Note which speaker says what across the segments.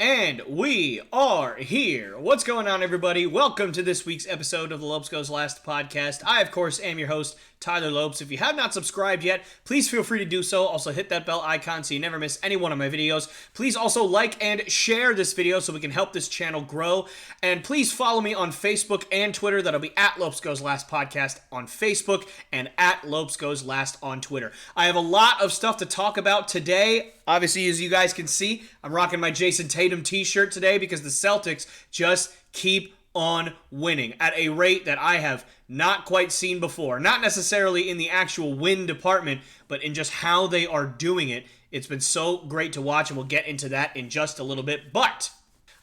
Speaker 1: And we are here. What's going on, everybody? Welcome to this week's episode of the Lopes Goes Last podcast. I, of course, am your host, Tyler Lopes. If you have not subscribed yet, please feel free to do so. Also, hit that bell icon so you never miss any one of my videos. Please also like and share this video so we can help this channel grow. And please follow me on Facebook and Twitter. That'll be at Lopes Goes Last podcast on Facebook and at Lopes Goes Last on Twitter. I have a lot of stuff to talk about today. Obviously, as you guys can see, I'm rocking my Jason Tatum t-shirt today because the Celtics just keep on winning at a rate that I have not quite seen before. Not necessarily in the actual win department, but in just how they are doing it. It's been so great to watch, and we'll get into that in just a little bit. But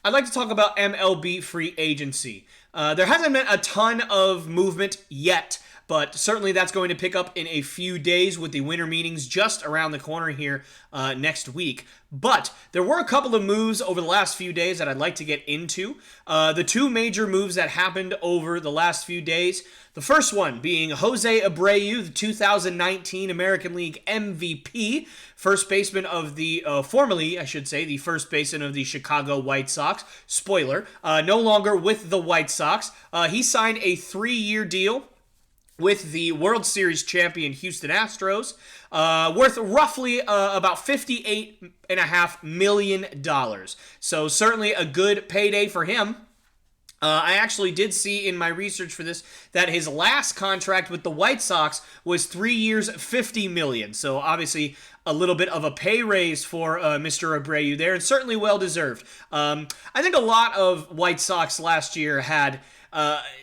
Speaker 1: I'd like to talk about MLB free agency. There hasn't been a ton of movement yet, but certainly that's going to pick up in a few days with the winter meetings just around the corner here next week. But there were a couple of moves over the last few days that I'd like to get into. The two major moves that happened over the last few days. The first one being Jose Abreu, the 2019 American League MVP, first baseman of the, formerly, I should say, the first baseman of the Chicago White Sox. Spoiler, no longer with the White Sox. He signed a 3-year deal with the World Series champion Houston Astros, worth roughly about $58.5 million. So certainly a good payday for him. I actually did see in my research for this that his last contract with the White Sox was 3 years, $50 million. So obviously a little bit of a pay raise for Mr. Abreu there, and certainly well-deserved. I think a lot of White Sox last year had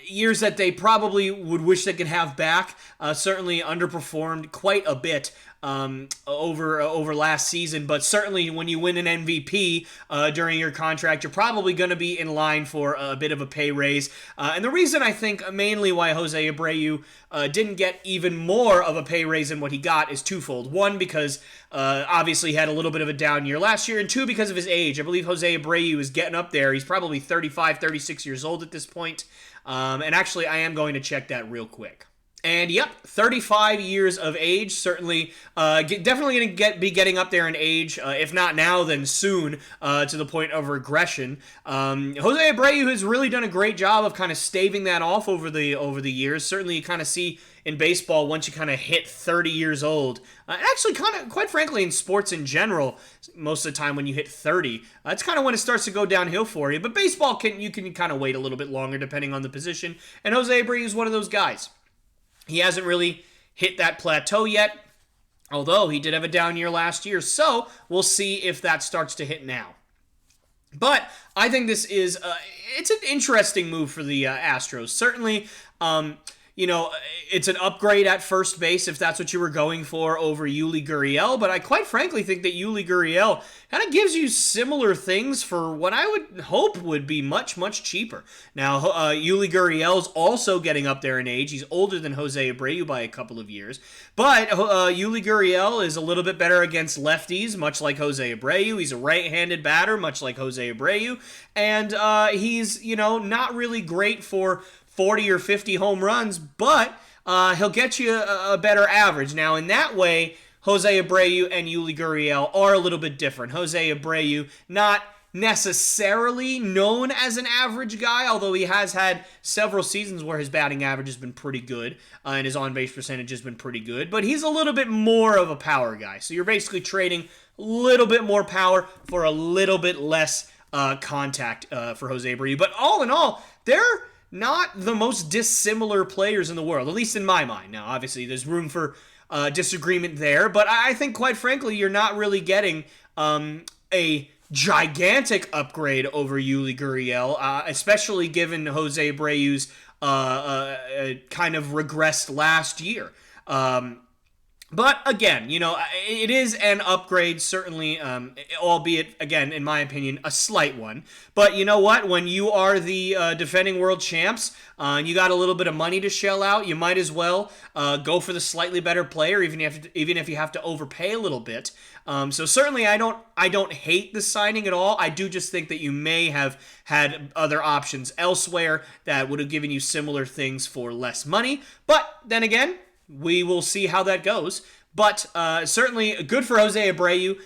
Speaker 1: years that they probably would wish they could have back. Certainly underperformed quite a bit over last season, but certainly when you win an MVP during your contract, you're probably going to be in line for a bit of a pay raise. And the reason I think mainly why Jose Abreu didn't get even more of a pay raise than what he got is twofold. One, because obviously he had a little bit of a down year last year, and two, because of his age. I believe Jose Abreu is getting up there. He's probably 35, 36 years old at this point. And actually, I am going to check that real quick. And yep, 35 years of age, certainly definitely going to be getting up there in age, if not now, then soon, to the point of regression. Jose Abreu has really done a great job of kind of staving that off over the years. Certainly, you kind of see in baseball once you kind of hit 30 years old, and actually kind of, quite frankly, in sports in general, most of the time when you hit 30, that's kind of when it starts to go downhill for you. But baseball, you can kind of wait a little bit longer depending on the position, and Jose Abreu is one of those guys. He hasn't really hit that plateau yet, although he did have a down year last year, so we'll see if that starts to hit now. But I think this is it's an interesting move for the Astros. Certainly, it's an upgrade at first base if that's what you were going for over Yuli Gurriel, but I quite frankly think that Yuli Gurriel kind of gives you similar things for what I would hope would be much, much cheaper. Now, Yuli Gurriel's also getting up there in age. He's older than Jose Abreu by a couple of years, but Yuli Gurriel is a little bit better against lefties, much like Jose Abreu. He's a right-handed batter, much like Jose Abreu, and he's, not really great for 40 or 50 home runs, but he'll get you a better average. Now, in that way, Jose Abreu and Yuli Gurriel are a little bit different. Jose Abreu, not necessarily known as an average guy, although he has had several seasons where his batting average has been pretty good, and his on-base percentage has been pretty good, but he's a little bit more of a power guy. So you're basically trading a little bit more power for a little bit less contact for Jose Abreu. But all in all, they're not the most dissimilar players in the world, at least in my mind. Now, obviously, there's room for disagreement there, but I think, quite frankly, you're not really getting a gigantic upgrade over Yuli Gurriel, especially given Jose Abreu's kind of regressed last year. But again, it is an upgrade, certainly, albeit, again, in my opinion, a slight one. But you know what? When you are the defending world champs, and you got a little bit of money to shell out, you might as well go for the slightly better player, even if you have to overpay a little bit. So certainly, I don't hate the signing at all. I do just think that you may have had other options elsewhere that would have given you similar things for less money. But then again, we will see how that goes. But certainly good for Jose Abreu.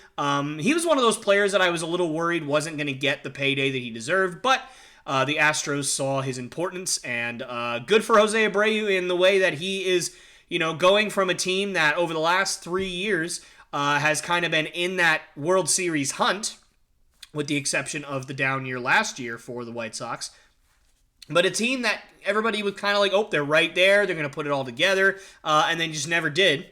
Speaker 1: He was one of those players that I was a little worried wasn't going to get the payday that he deserved, but the Astros saw his importance, and good for Jose Abreu in the way that he is, going from a team that over the last 3 years has kind of been in that World Series hunt, with the exception of the down year last year for the White Sox. But a team that everybody was kind of like, oh, they're right there, they're going to put it all together, and then just never did.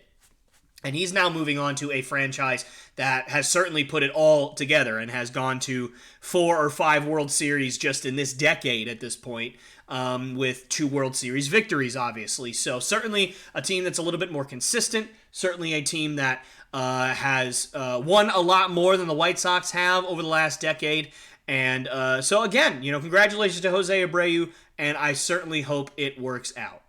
Speaker 1: And he's now moving on to a franchise that has certainly put it all together and has gone to 4 or 5 World Series just in this decade at this point, with 2 World Series victories, obviously. So certainly a team that's a little bit more consistent, certainly a team that has won a lot more than the White Sox have over the last decade. And so again, congratulations to Jose Abreu, and I certainly hope it works out.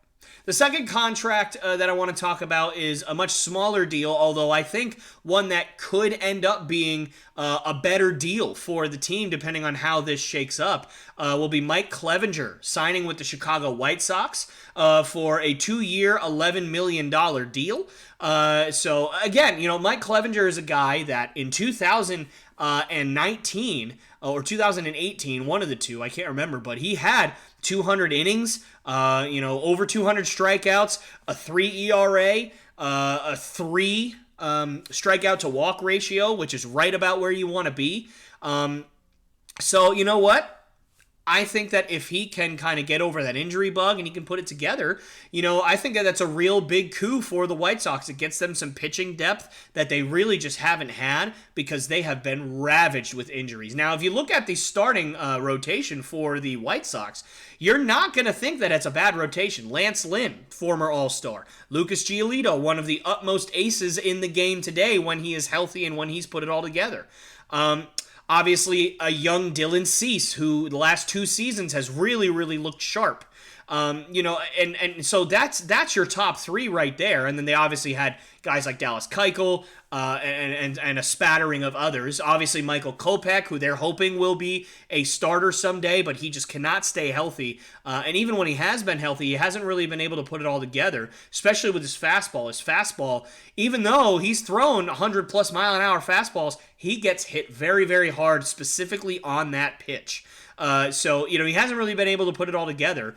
Speaker 1: The second contract that I want to talk about is a much smaller deal, although I think one that could end up being a better deal for the team, depending on how this shakes up, will be Mike Clevinger signing with the Chicago White Sox for a 2-year, $11 million deal. So again, Mike Clevinger is a guy that in 2019 or 2018, one of the two, I can't remember, but he had 200 innings, over 200 strikeouts, a 3 ERA, a 3 strikeout to walk ratio, which is right about where you want to be. So you know what? I think that if he can kind of get over that injury bug and he can put it together, I think that that's a real big coup for the White Sox. It gets them some pitching depth that they really just haven't had because they have been ravaged with injuries. Now, if you look at the starting rotation for the White Sox, you're not going to think that it's a bad rotation. Lance Lynn, former All-Star. Lucas Giolito, one of the utmost aces in the game today when he is healthy and when he's put it all together. Obviously, a young Dylan Cease, who the last 2 seasons has really, really looked sharp. And so that's your top 3 right there. And then they obviously had guys like Dallas Keuchel and a spattering of others. Obviously, Michael Kopech, who they're hoping will be a starter someday, but he just cannot stay healthy. And even when he has been healthy, he hasn't really been able to put it all together, especially with his fastball. His fastball, even though he's thrown 100-plus mile-an-hour fastballs, he gets hit very, very hard, specifically on that pitch. So he hasn't really been able to put it all together.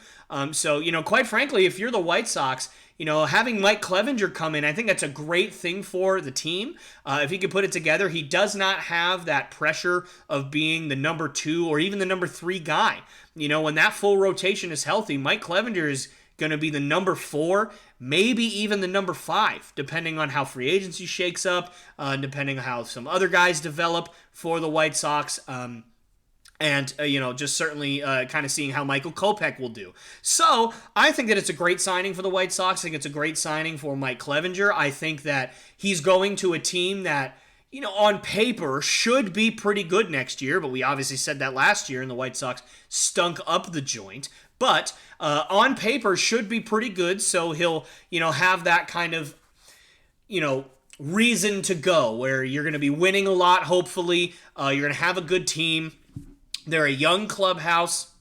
Speaker 1: So quite frankly, if you're the White Sox, having Mike Clevinger come in, I think that's a great thing for the team. If he can put it together, he does not have that pressure of being the number 2 or even the number 3 guy. When that full rotation is healthy, Mike Clevinger is going to be the number 4, maybe even the number 5, depending on how free agency shakes up, depending on how some other guys develop for the White Sox. And, just certainly kind of seeing how Michael Kopech will do. So I think that it's a great signing for the White Sox. I think it's a great signing for Mike Clevinger. I think that he's going to a team that, on paper should be pretty good next year. But we obviously said that last year and the White Sox stunk up the joint. But on paper should be pretty good. So he'll, have that kind of, reason to go where you're going to be winning a lot, hopefully. You're going to have a good team. They're a young clubhouse,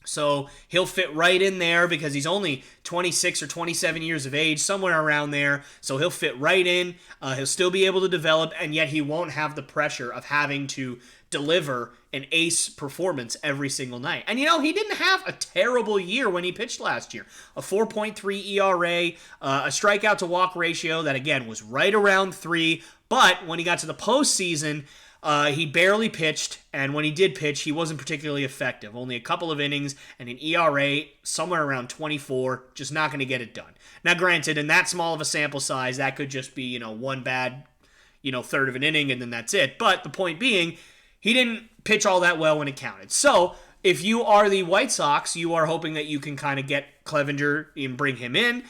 Speaker 1: so he'll fit right in there because he's only 26 or 27 years of age, somewhere around there. So he'll fit right in. He'll still be able to develop, and yet he won't have the pressure of having to deliver an ace performance every single night. And, he didn't have a terrible year when he pitched last year. A 4.3 ERA, a strikeout to walk ratio that, again, was right around 3. But when he got to the postseason, he barely pitched, and when he did pitch, he wasn't particularly effective. Only a couple of innings and an ERA somewhere around 24, just not going to get it done. Now, granted, in that small of a sample size, that could just be, one bad, third of an inning, and then that's it. But the point being, he didn't pitch all that well when it counted. So, if you are the White Sox, you are hoping that you can kind of get Clevinger and bring him in,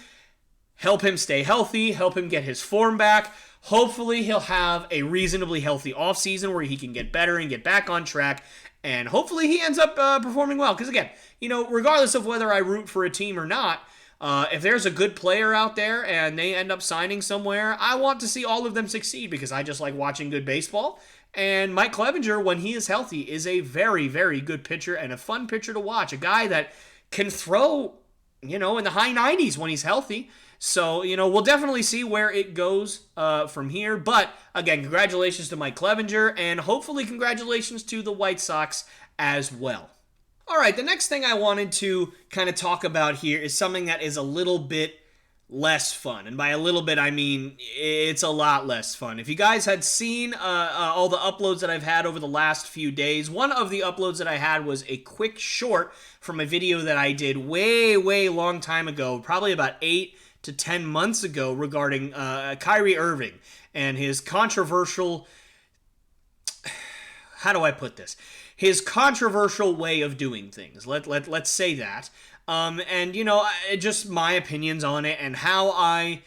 Speaker 1: help him stay healthy, help him get his form back. Hopefully, he'll have a reasonably healthy offseason where he can get better and get back on track. And hopefully, he ends up performing well. Because, again, regardless of whether I root for a team or not, if there's a good player out there and they end up signing somewhere, I want to see all of them succeed because I just like watching good baseball. And Mike Clevinger, when he is healthy, is a very, very good pitcher and a fun pitcher to watch. A guy that can throw, in the high 90s when he's healthy. So, we'll definitely see where it goes from here. But, again, congratulations to Mike Clevenger, and hopefully congratulations to the White Sox as well. All right, the next thing I wanted to kind of talk about here is something that is a little bit less fun. And by a little bit, I mean it's a lot less fun. If you guys had seen all the uploads that I've had over the last few days, one of the uploads that I had was a quick short from a video that I did way long time ago, probably about 8 to 10 months ago, regarding Kyrie Irving and his controversial, how do I put this? His controversial way of doing things. Let's say that. And, just my opinions on it and how I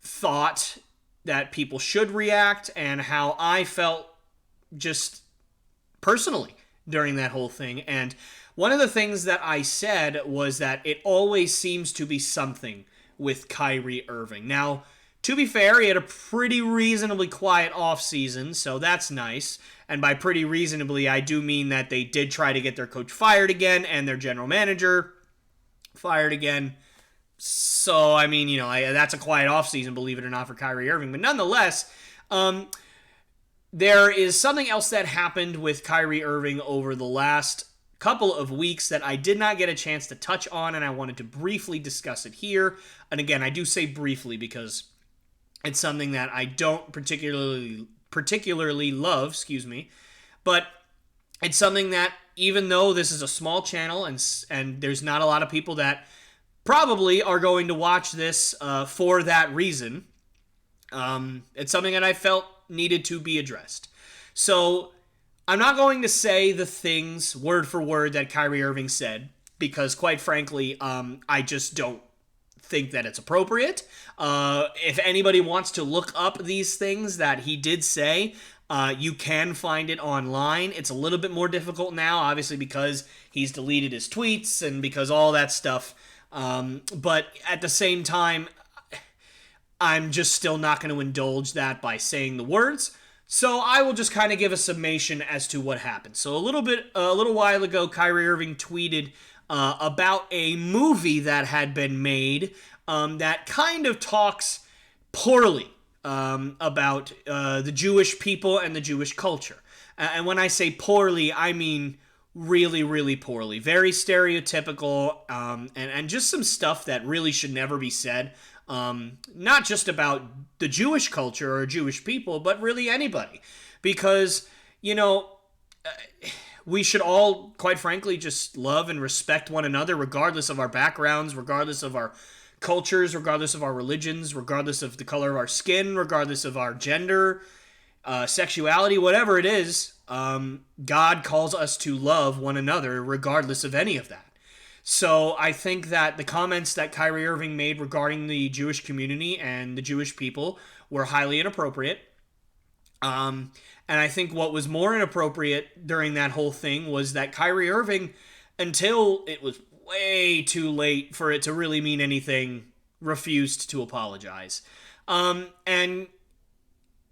Speaker 1: thought that people should react and how I felt just personally during that whole thing. And one of the things that I said was that it always seems to be something with Kyrie Irving. Now, to be fair, he had a pretty reasonably quiet offseason, so that's nice. And by pretty reasonably, I do mean that they did try to get their coach fired again and their general manager fired again. So, I mean, that's a quiet offseason, believe it or not, for Kyrie Irving. But nonetheless, there is something else that happened with Kyrie Irving over the last couple of weeks that I did not get a chance to touch on, and I wanted to briefly discuss it here. And again, I do say briefly because it's something that I don't particularly love, but it's something that, even though this is a small channel and there's not a lot of people that probably are going to watch this for that reason, it's something that I felt needed to be addressed. So I'm not going to say the things word for word that Kyrie Irving said, because quite frankly, I just don't think that it's appropriate. If anybody wants to look up these things that he did say, you can find it online. It's a little bit more difficult now, obviously, because he's deleted his tweets and because all that stuff. But at the same time, I'm just still not going to indulge that by saying the words. So I will just kind of give a summation as to what happened. So a little while ago, Kyrie Irving tweeted about a movie that had been made that kind of talks poorly about the Jewish people and the Jewish culture. And when I say poorly, I mean really poorly. Very stereotypical, and just some stuff that really should never be said. Not just about the Jewish culture or Jewish people, but really anybody. Because, we should all, quite frankly, just love and respect one another, regardless of our backgrounds, regardless of our cultures, regardless of our religions, regardless of the color of our skin, regardless of our gender, sexuality, whatever it is. God calls us to love one another regardless of any of that. So I think that the comments that Kyrie Irving made regarding the Jewish community and the Jewish people were highly inappropriate. And I think what was more inappropriate during that whole thing was that Kyrie Irving, until it was way too late for it to really mean anything, refused to apologize. And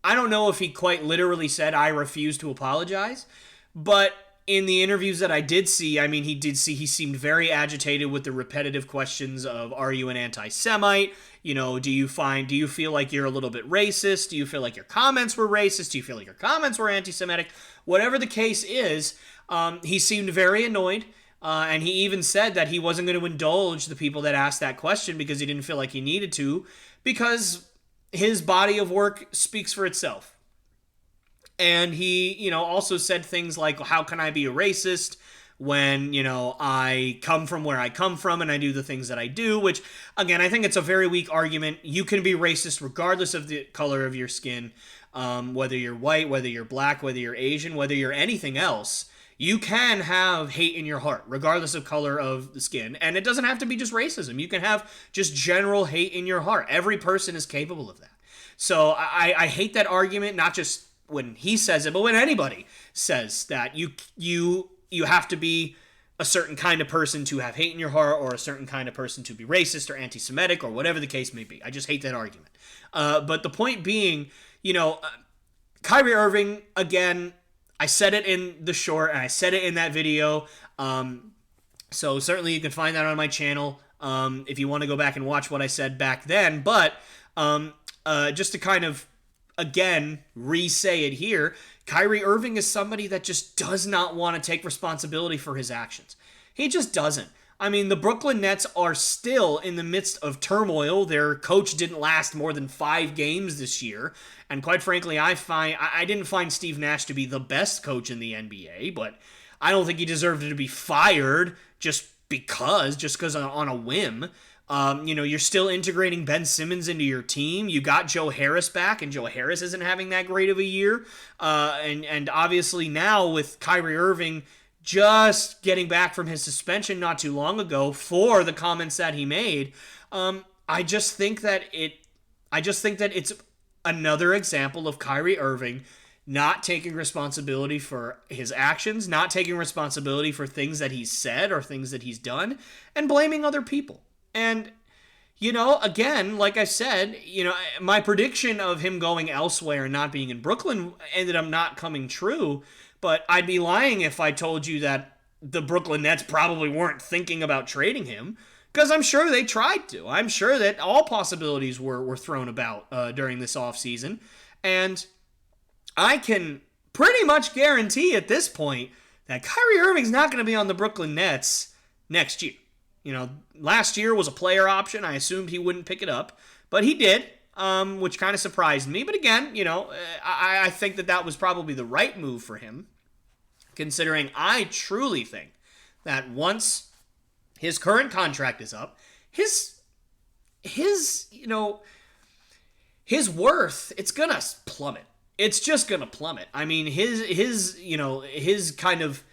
Speaker 1: I don't know if he quite literally said, "I refuse to apologize," but in the interviews that I did see, I mean, he seemed very agitated with the repetitive questions of, are you an anti-Semite? Do you feel like you're a little bit racist? Do you feel like your comments were racist? Do you feel like your comments were anti-Semitic? Whatever the case is, he seemed very annoyed. And he even said that he wasn't going to indulge the people that asked that question because he didn't feel like he needed to, because his body of work speaks for itself. And he, also said things like, how can I be a racist when, I come from where I come from and I do the things that I do, which, again, I think it's a very weak argument. You can be racist regardless of the color of your skin, whether you're white, whether you're black, whether you're Asian, whether you're anything else. You can have hate in your heart, regardless of color of the skin. And it doesn't have to be just racism. You can have just general hate in your heart. Every person is capable of that. So I hate that argument, not just when he says it, but when anybody says that you have to be a certain kind of person to have hate in your heart, or a certain kind of person to be racist or anti-Semitic or whatever the case may be. I just hate that argument. But the point being, Kyrie Irving, again, I said it in the short, and I said it in that video. So certainly you can find that on my channel. if you want to go back and watch what I said back then. But just to kind of, again, re-say it here, Kyrie Irving is somebody that just does not want to take responsibility for his actions. He just doesn't. I mean, the Brooklyn Nets are still in the midst of turmoil. Their coach didn't last more than 5 games this year. And quite frankly, I didn't find Steve Nash to be the best coach in the NBA, but I don't think he deserved to be fired just because on a whim. You're still integrating Ben Simmons into your team. You got Joe Harris back, and Joe Harris isn't having that great of a year. And obviously now with Kyrie Irving just getting back from his suspension not too long ago for the comments that he made, I just think that it's another example of Kyrie Irving not taking responsibility for his actions, not taking responsibility for things that he's said or things that he's done, and blaming other people. And, again, like I said, my prediction of him going elsewhere and not being in Brooklyn ended up not coming true, but I'd be lying if I told you that the Brooklyn Nets probably weren't thinking about trading him, because I'm sure they tried to. I'm sure that all possibilities were thrown about during this offseason, and I can pretty much guarantee at this point that Kyrie Irving's not going to be on the Brooklyn Nets next year. Last year was a player option. I assumed he wouldn't pick it up, but he did, which kind of surprised me. But again, I think that was probably the right move for him, considering I truly think that once his current contract is up, his worth, it's going to plummet. It's just going to plummet. I mean, his kind of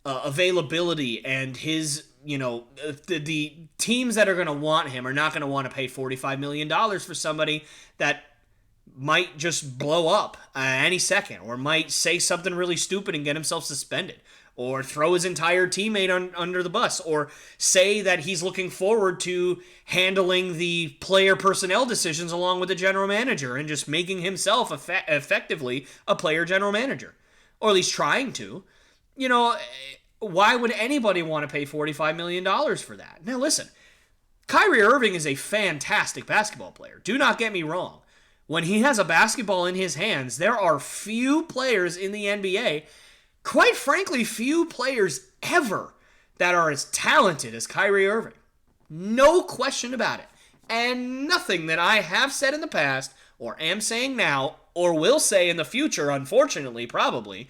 Speaker 1: availability and his, the teams that are going to want him are not going to want to pay $45 million for somebody that might just blow up any second, or might say something really stupid and get himself suspended, or throw his entire teammate under the bus, or say that he's looking forward to handling the player personnel decisions along with the general manager and just making himself effectively a player general manager, or at least trying to. Why would anybody want to pay $45 million for that? Now listen, Kyrie Irving is a fantastic basketball player. Do not get me wrong. When he has a basketball in his hands, there are few players in the NBA, quite frankly, few players ever, that are as talented as Kyrie Irving. No question about it. And nothing that I have said in the past, or am saying now, or will say in the future, unfortunately, probably,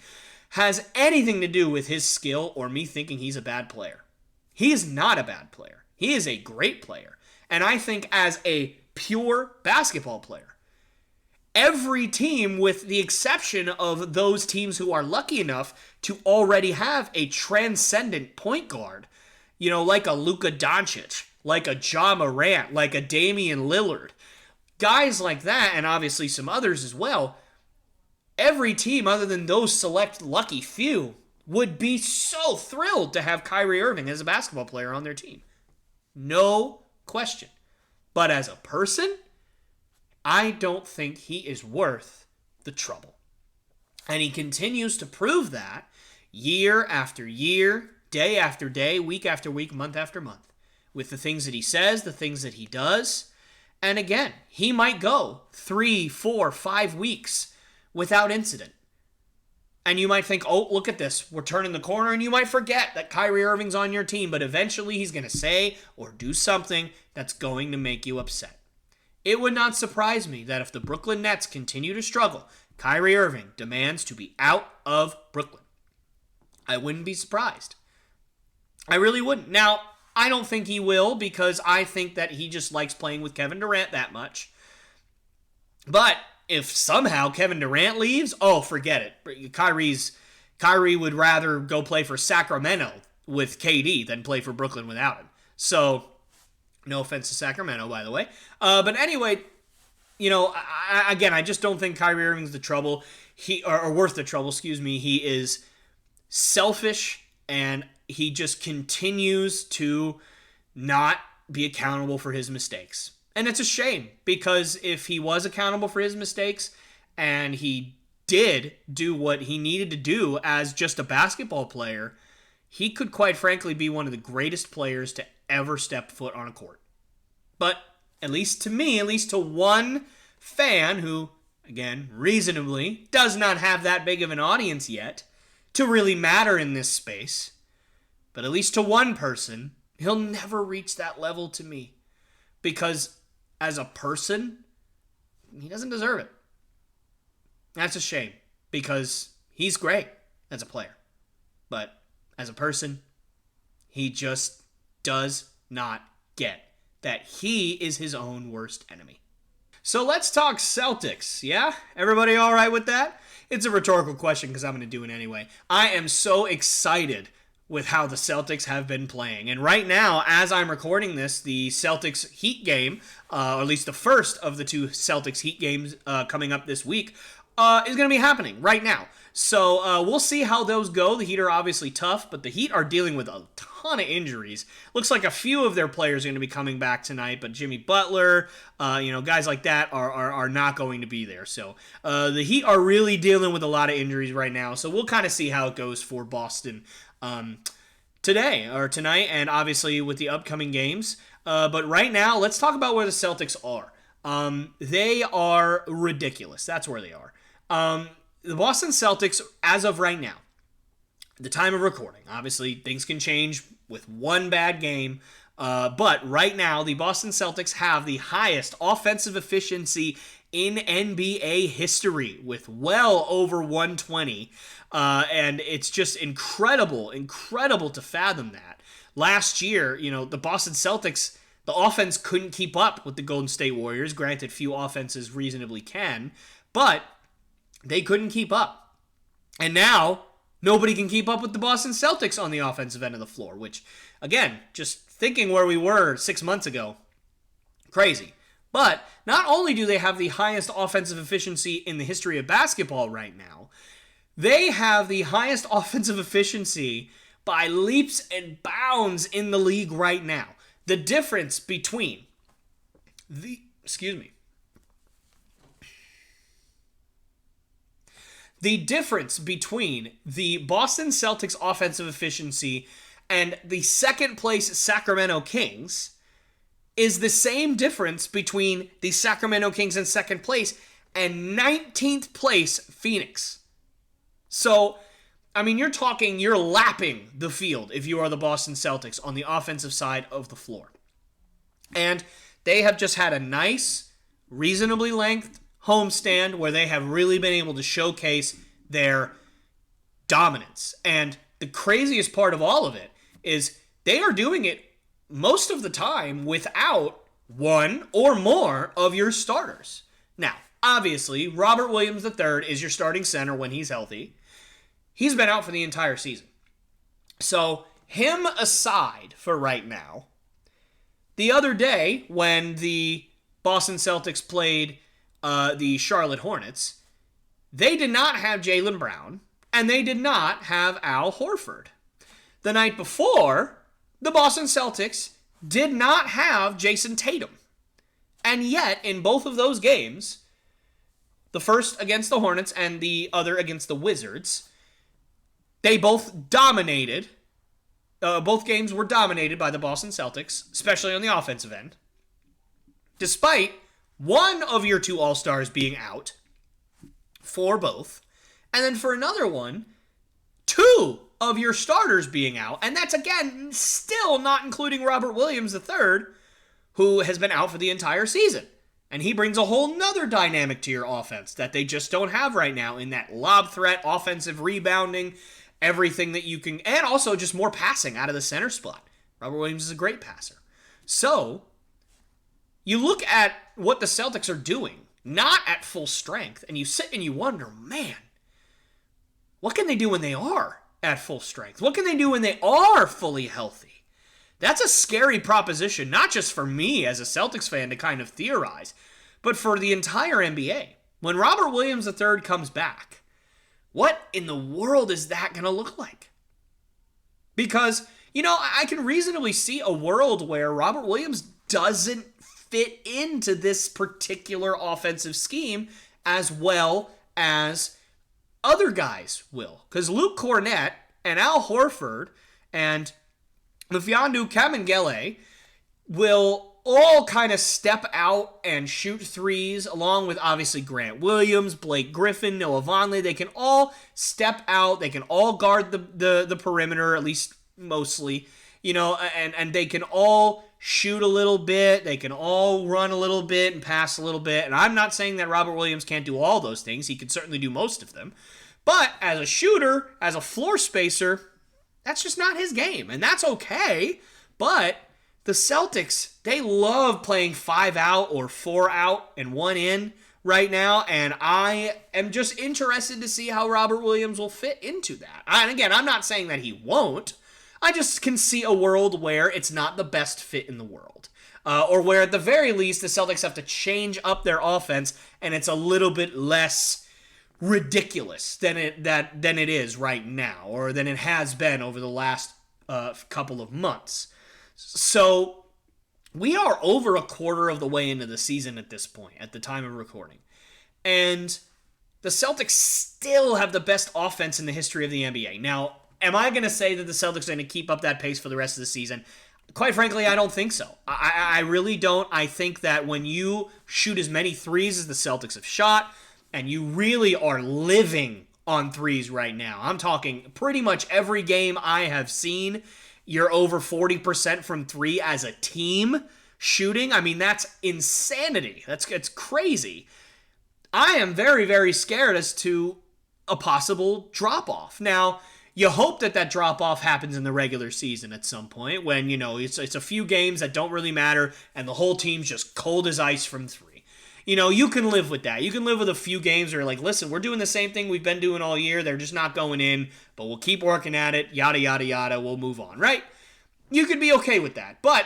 Speaker 1: has anything to do with his skill or me thinking he's a bad player. He is not a bad player. He is a great player. And I think as a pure basketball player, every team, with the exception of those teams who are lucky enough to already have a transcendent point guard, like a Luka Doncic, like a Ja Morant, like a Damian Lillard, guys like that, and obviously some others as well, every team other than those select lucky few would be so thrilled to have Kyrie Irving as a basketball player on their team. No question. But as a person, I don't think he is worth the trouble. And he continues to prove that year after year, day after day, week after week, month after month, with the things that he says, the things that he does. And again, he might go 3, 4, 5 weeks without incident. And you might think, oh, look at this, we're turning the corner, and you might forget that Kyrie Irving's on your team, but eventually he's going to say or do something that's going to make you upset. It would not surprise me that if the Brooklyn Nets continue to struggle, Kyrie Irving demands to be out of Brooklyn. I wouldn't be surprised. I really wouldn't. Now, I don't think he will, because I think that he just likes playing with Kevin Durant that much. But if somehow Kevin Durant leaves, oh, forget it. Kyrie would rather go play for Sacramento with KD than play for Brooklyn without him. So, no offense to Sacramento, by the way. But anyway, I just don't think Kyrie Irving's the trouble. Or worth the trouble, excuse me. He is selfish, and he just continues to not be accountable for his mistakes. And it's a shame, because if he was accountable for his mistakes and he did do what he needed to do as just a basketball player, he could quite frankly be one of the greatest players to ever stepped foot on a court. But at least to me, at least to one fan who, again, reasonably does not have that big of an audience yet to really matter in this space, but at least to one person, he'll never reach that level to me. Because as a person, he doesn't deserve it. That's a shame, because he's great as a player. But as a person, he just does not get that he is his own worst enemy. So let's talk Celtics, yeah? Everybody all right with that? It's a rhetorical question because I'm going to do it anyway. I am so excited with how the Celtics have been playing. And right now, as I'm recording this, the Celtics Heat game, or at least the first of the two Celtics Heat games coming up this week, is going to be happening right now. So we'll see how those go. The Heat are obviously tough, but the Heat are dealing with a ton of injuries. Looks like a few of their players are going to be coming back tonight, but Jimmy Butler, guys like that are not going to be there. So the Heat are really dealing with a lot of injuries right now. So we'll kind of see how it goes for Boston today or tonight, and obviously with the upcoming games. But right now, let's talk about where the Celtics are. They are ridiculous. That's where they are. The Boston Celtics, as of right now, the time of recording, obviously things can change with one bad game, but right now the Boston Celtics have the highest offensive efficiency in NBA history with well over 120, and it's just incredible to fathom that. Last year, the Boston Celtics, the offense couldn't keep up with the Golden State Warriors. Granted, few offenses reasonably can, but they couldn't keep up. And now, nobody can keep up with the Boston Celtics on the offensive end of the floor, which, again, just thinking where we were 6 months ago, crazy. But not only do they have the highest offensive efficiency in the history of basketball right now, they have the highest offensive efficiency by leaps and bounds in the league right now. The difference between the difference between the Boston Celtics offensive efficiency and the second place Sacramento Kings is the same difference between the Sacramento Kings in second place and 19th place Phoenix. So, you're lapping the field if you are the Boston Celtics on the offensive side of the floor. And they have just had a nice, reasonably length homestand where they have really been able to showcase their dominance. And the craziest part of all of it is they are doing it most of the time without one or more of your starters. Now, obviously, Robert Williams III is your starting center when he's healthy. He's been out for the entire season. So, him aside for right now, the other day when the Boston Celtics played the Charlotte Hornets, they did not have Jaylen Brown, and they did not have Al Horford. The night before, the Boston Celtics did not have Jason Tatum. And yet, in both of those games, the first against the Hornets and the other against the Wizards, they both dominated. Both games were dominated by the Boston Celtics, especially on the offensive end. Despite one of your two All-Stars being out for both, and then for another one, two of your starters being out, and that's, again, still not including Robert Williams III, who has been out for the entire season. And he brings a whole nother dynamic to your offense that they just don't have right now in that lob threat, offensive rebounding, everything that you can, and also just more passing out of the center spot. Robert Williams is a great passer. So, you look at what the Celtics are doing, not at full strength, and you sit and you wonder, man, what can they do when they are at full strength? What can they do when they are fully healthy? That's a scary proposition, not just for me as a Celtics fan to kind of theorize, but for the entire NBA. When Robert Williams III comes back, what in the world is that going to look like? Because, I can reasonably see a world where Robert Williams doesn't fit into this particular offensive scheme as well as other guys will. Because Luke Cornett and Al Horford and Mfiondu, Kamengele will all kind of step out and shoot threes, along with obviously Grant Williams, Blake Griffin, Noah Vonleh. They can all step out. They can all guard the perimeter, at least mostly, and they can all shoot a little bit. They can all run a little bit and pass a little bit. And I'm not saying that Robert Williams can't do all those things. He can certainly do most of them. But as a shooter, as a floor spacer, that's just not his game. And that's okay. But the Celtics, they love playing 5 out or 4 out and 1 in right now, and I am just interested to see how Robert Williams will fit into that. And again, I'm not saying that he won't. I just can see a world where it's not the best fit in the world. Or where at the very least the Celtics have to change up their offense and it's a little bit less ridiculous than it is right now, or than it has been over the last couple of months. So we are over a quarter of the way into the season at this point, at the time of recording. And the Celtics still have the best offense in the history of the NBA. Now, am I going to say that the Celtics are going to keep up that pace for the rest of the season? Quite frankly, I don't think so. I really don't. I think that when you shoot as many threes as the Celtics have shot, and you really are living on threes right now, I'm talking pretty much every game I have seen, you're over 40% from 3 as a team shooting. I mean, that's insanity. It's crazy. I am very, very scared as to a possible drop-off. Now, you hope that drop-off happens in the regular season at some point when, it's a few games that don't really matter and the whole team's just cold as ice from 3. You can live with that. You can live with a few games where you're like, listen, we're doing the same thing we've been doing all year. They're just not going in, but we'll keep working at it, yada, yada, yada. We'll move on, right? You could be okay with that. But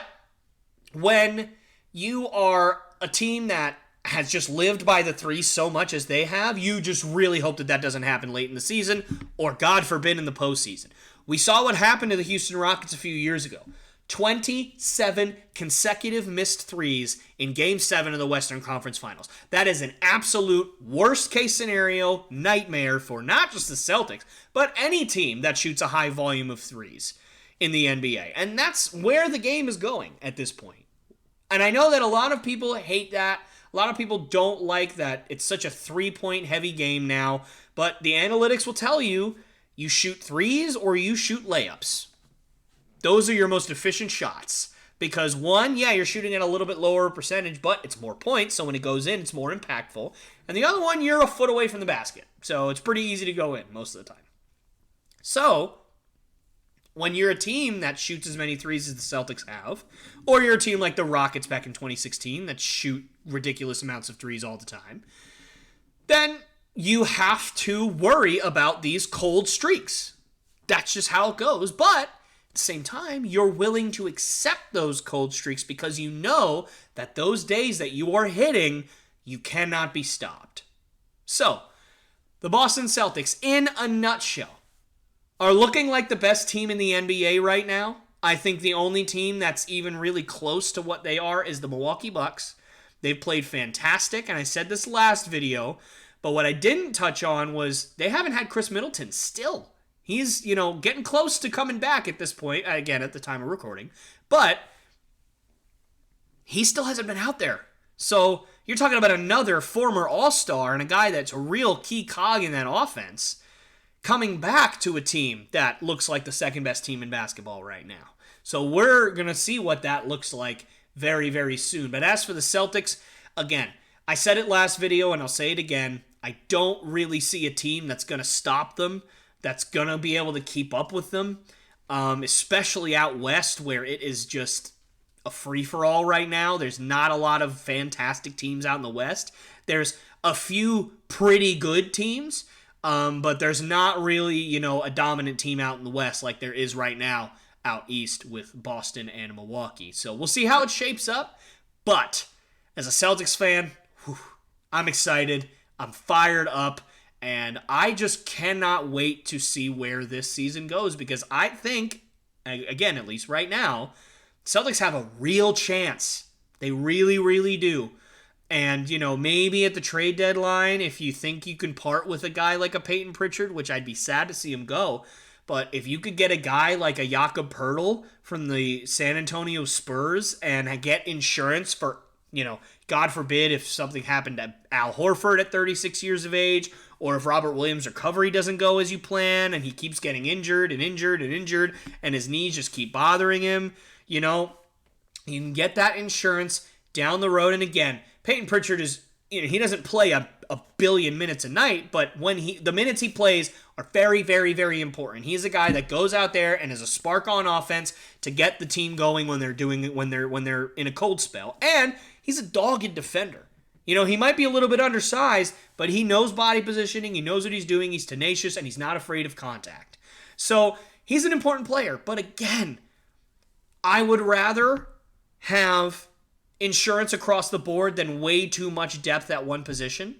Speaker 1: when you are a team that has just lived by the 3 so much as they have, you just really hope that doesn't happen late in the season or, God forbid, in the postseason. We saw what happened to the Houston Rockets a few years ago. 27 consecutive missed threes in Game 7 of the Western Conference Finals. That is an absolute worst-case scenario nightmare for not just the Celtics, but any team that shoots a high volume of threes in the NBA. And that's where the game is going at this point. And I know that a lot of people hate that. A lot of people don't like that it's such a 3-point heavy game now. But the analytics will tell you, you shoot threes or you shoot layups. Those are your most efficient shots. Because one, yeah, you're shooting at a little bit lower percentage, but it's more points, so when it goes in, it's more impactful. And the other one, you're a foot away from the basket. So it's pretty easy to go in most of the time. So when you're a team that shoots as many threes as the Celtics have, or you're a team like the Rockets back in 2016 that shoot ridiculous amounts of threes all the time, then you have to worry about these cold streaks. That's just how it goes. But at the same time, you're willing to accept those cold streaks because you know that those days that you are hitting, you cannot be stopped. So, the Boston Celtics, in a nutshell, are looking like the best team in the NBA right now. I think the only team that's even really close to what they are is the Milwaukee Bucks. They've played fantastic, and I said this last video, but what I didn't touch on was they haven't had Chris Middleton still. He's, getting close to coming back at this point, again, at the time of recording, but he still hasn't been out there. So you're talking about another former All-Star and a guy that's a real key cog in that offense coming back to a team that looks like the second best team in basketball right now. So we're going to see what that looks like very, very soon. But as for the Celtics, again, I said it last video and I'll say it again. I don't really see a team that's going to stop them, that's going to be able to keep up with them, especially out west where it is just a free-for-all right now. There's not a lot of fantastic teams out in the West. There's a few pretty good teams, but there's not really, a dominant team out in the West like there is right now out east with Boston and Milwaukee. So we'll see how it shapes up. But as a Celtics fan, I'm excited. I'm fired up. And I just cannot wait to see where this season goes because I think, again, at least right now, Celtics have a real chance. They really, really do. And, maybe at the trade deadline, if you think you can part with a guy like a Peyton Pritchard, which I'd be sad to see him go, But if you could get a guy like a Jakob Poeltl from the San Antonio Spurs and get insurance for, God forbid if something happened to Al Horford at 36 years of age, or if Robert Williams' recovery doesn't go as you plan and he keeps getting injured and injured and injured and his knees just keep bothering him, you can get that insurance down the road. And again, Peyton Pritchard is, he doesn't play a billion minutes a night, but the minutes he plays are very, very, very important. He's a guy that goes out there and is a spark on offense to get the team going when they're in a cold spell. And he's a dogged defender. He might be a little bit undersized, but he knows body positioning, he knows what he's doing, he's tenacious, and he's not afraid of contact. So he's an important player. But again, I would rather have insurance across the board than way too much depth at one position.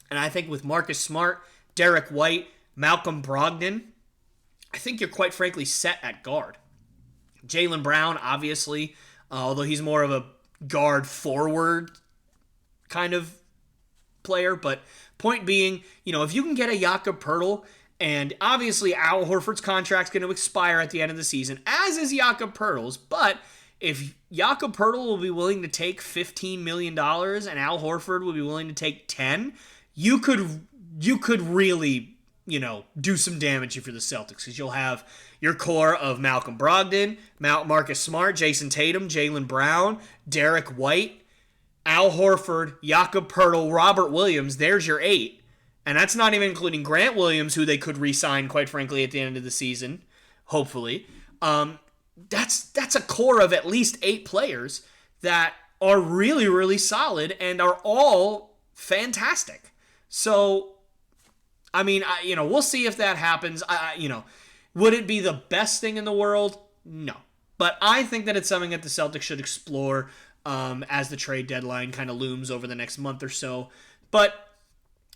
Speaker 1: And I think with Marcus Smart, Derek White, Malcolm Brogdon, I think you're quite frankly set at guard. Jaylen Brown, obviously, although he's more of a guard forward kind of player. But point being, if you can get a Jakob Poeltl, and obviously Al Horford's contract's going to expire at the end of the season, as is Jakob Poeltl's, but if Jakob Poeltl will be willing to take $15 million and Al Horford will be willing to take 10, you could really, do some damage for the Celtics, because you'll have your core of Malcolm Brogdon, Marcus Smart, Jason Tatum, Jaylen Brown, Derek White, Al Horford, Jakob Poeltl, Robert Williams. There's your 8. And that's not even including Grant Williams, who they could re-sign, quite frankly, at the end of the season, hopefully. That's a core of at least 8 players that are really, really solid and are all fantastic. So, we'll see if that happens. Would it be the best thing in the world? No. But I think that it's something that the Celtics should explore as the trade deadline kind of looms over the next month or so. But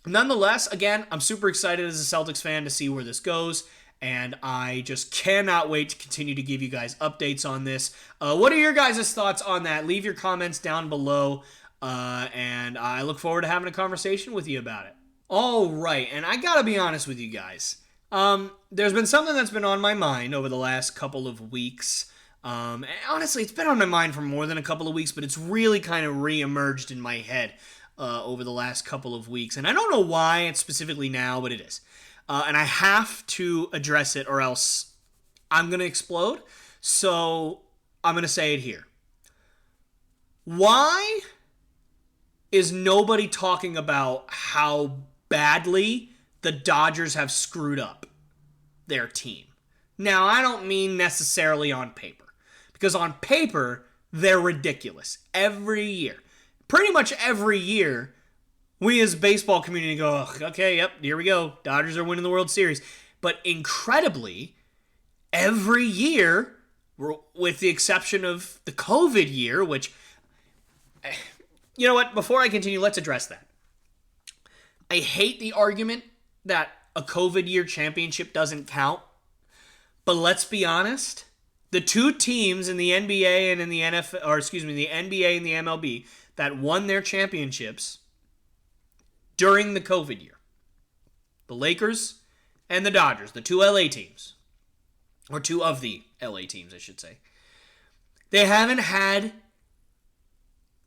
Speaker 1: nonetheless, again, I'm super excited as a Celtics fan to see where this goes. And I just cannot wait to continue to give you guys updates on this. What are your guys' thoughts on that? Leave your comments down below. And I look forward to having a conversation with you about it. All right, and I gotta be honest with you guys. There's been something that's been on my mind over the last couple of weeks. And honestly, it's been on my mind for more than a couple of weeks, but it's really kind of re-emerged in my head over the last couple of weeks. And I don't know why it's specifically now, but it is. And I have to address it or else I'm going to explode. So I'm going to say it here. Why is nobody talking about how badly the Dodgers have screwed up their team? Now, I don't mean necessarily on paper. Because on paper, they're ridiculous. Every year. Pretty much every year, we as baseball community go, okay, yep, here we go. Dodgers are winning the World Series. But incredibly, every year, with the exception of the COVID year, which, you know what, before I continue, let's address that. I hate the argument that a COVID year championship doesn't count. But let's be honest, the two teams in the NBA and in the NFL, or excuse me, the NBA and the MLB that won their championships during the COVID year, the Lakers and the Dodgers, the two LA teams, or two of the LA teams, I should say, they haven't had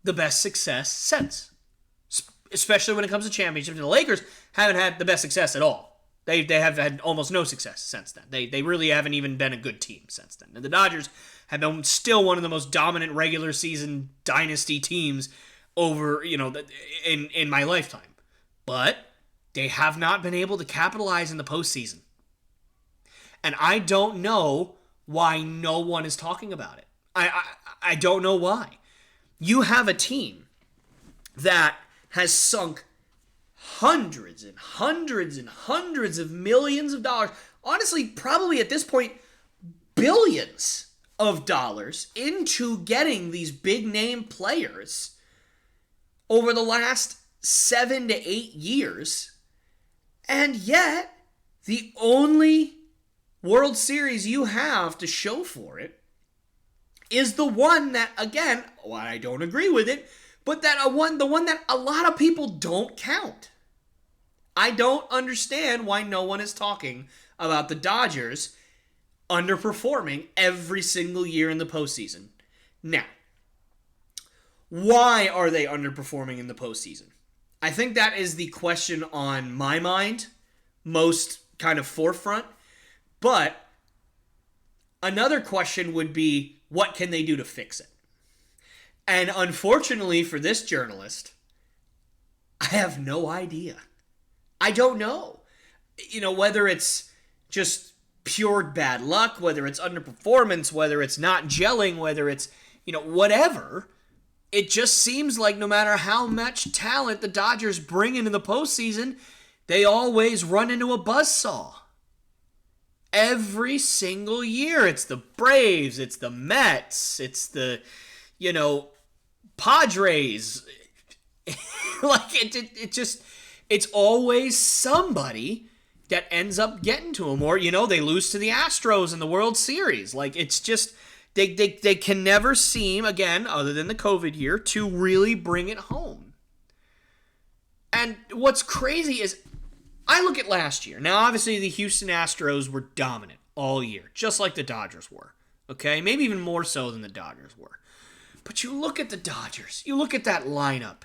Speaker 1: the best success since, especially when it comes to championships. The Lakers haven't had the best success at all. They have had almost no success since then. They really haven't even been a good team since then. And the Dodgers have been still one of the most dominant regular season dynasty teams over, in my lifetime. But they have not been able to capitalize in the postseason. And I don't know why no one is talking about it. I don't know why. You have a team that has sunk hundreds and hundreds and hundreds of millions of dollars, honestly, probably at this point, billions of dollars into getting these big name players over the last 7 to 8 years. And yet, the only World Series you have to show for it is the one that, again, well, I don't agree with it, but the one that a lot of people don't count. I don't understand why no one is talking about the Dodgers underperforming every single year in the postseason. Now, why are they underperforming in the postseason? I think that is the question on my mind, most kind of forefront. But another question would be, what can they do to fix it? And unfortunately for this journalist, I have no idea. I don't know. Whether it's just pure bad luck, whether it's underperformance, whether it's not gelling, whether it's, whatever. It just seems like no matter how much talent the Dodgers bring into the postseason, they always run into a buzzsaw. Every single year. It's the Braves, it's the Mets, it's the, Padres. It's always somebody that ends up getting to them. Or, they lose to the Astros in the World Series. It's just... They can never seem, again, other than the COVID year, to really bring it home. And what's crazy is, I look at last year. Now, obviously, the Houston Astros were dominant all year, just like the Dodgers were. Okay? Maybe even more so than the Dodgers were. But you look at the Dodgers. You look at that lineup.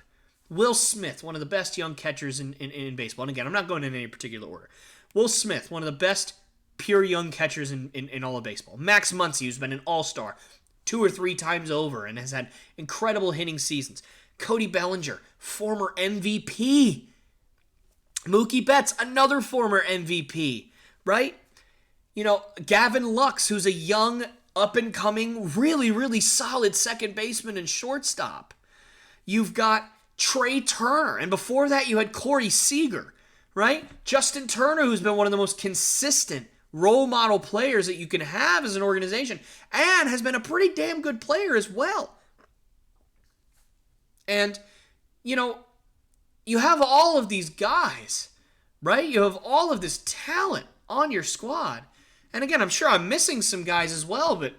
Speaker 1: Will Smith, one of the best young catchers in baseball. And again, I'm not going in any particular order. Will Smith, one of the best pure young catchers in all of baseball. Max Muncy, who's been an all-star 2 or 3 times over and has had incredible hitting seasons. Cody Bellinger, former MVP. Mookie Betts, another former MVP, right? Gavin Lux, who's a young, up-and-coming, really, really solid second baseman and shortstop. You've got Trey Turner, and before that you had Corey Seager, right? Justin Turner, who's been one of the most consistent role model players that you can have as an organization, and has been a pretty damn good player as well. And, you have all of these guys, right? You have all of this talent on your squad. And again, I'm sure I'm missing some guys as well, but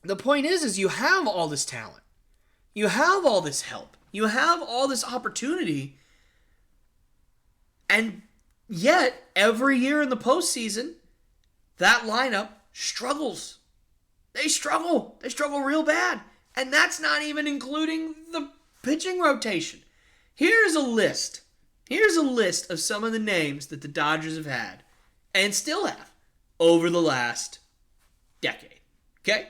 Speaker 1: the point is you have all this talent. You have all this help. You have all this opportunity. And yet, every year in the postseason, that lineup struggles. They struggle. They struggle real bad. And that's not even including the pitching rotation. Here's a list. Here's a list of some of the names that the Dodgers have had, and still have, over the last decade. Okay?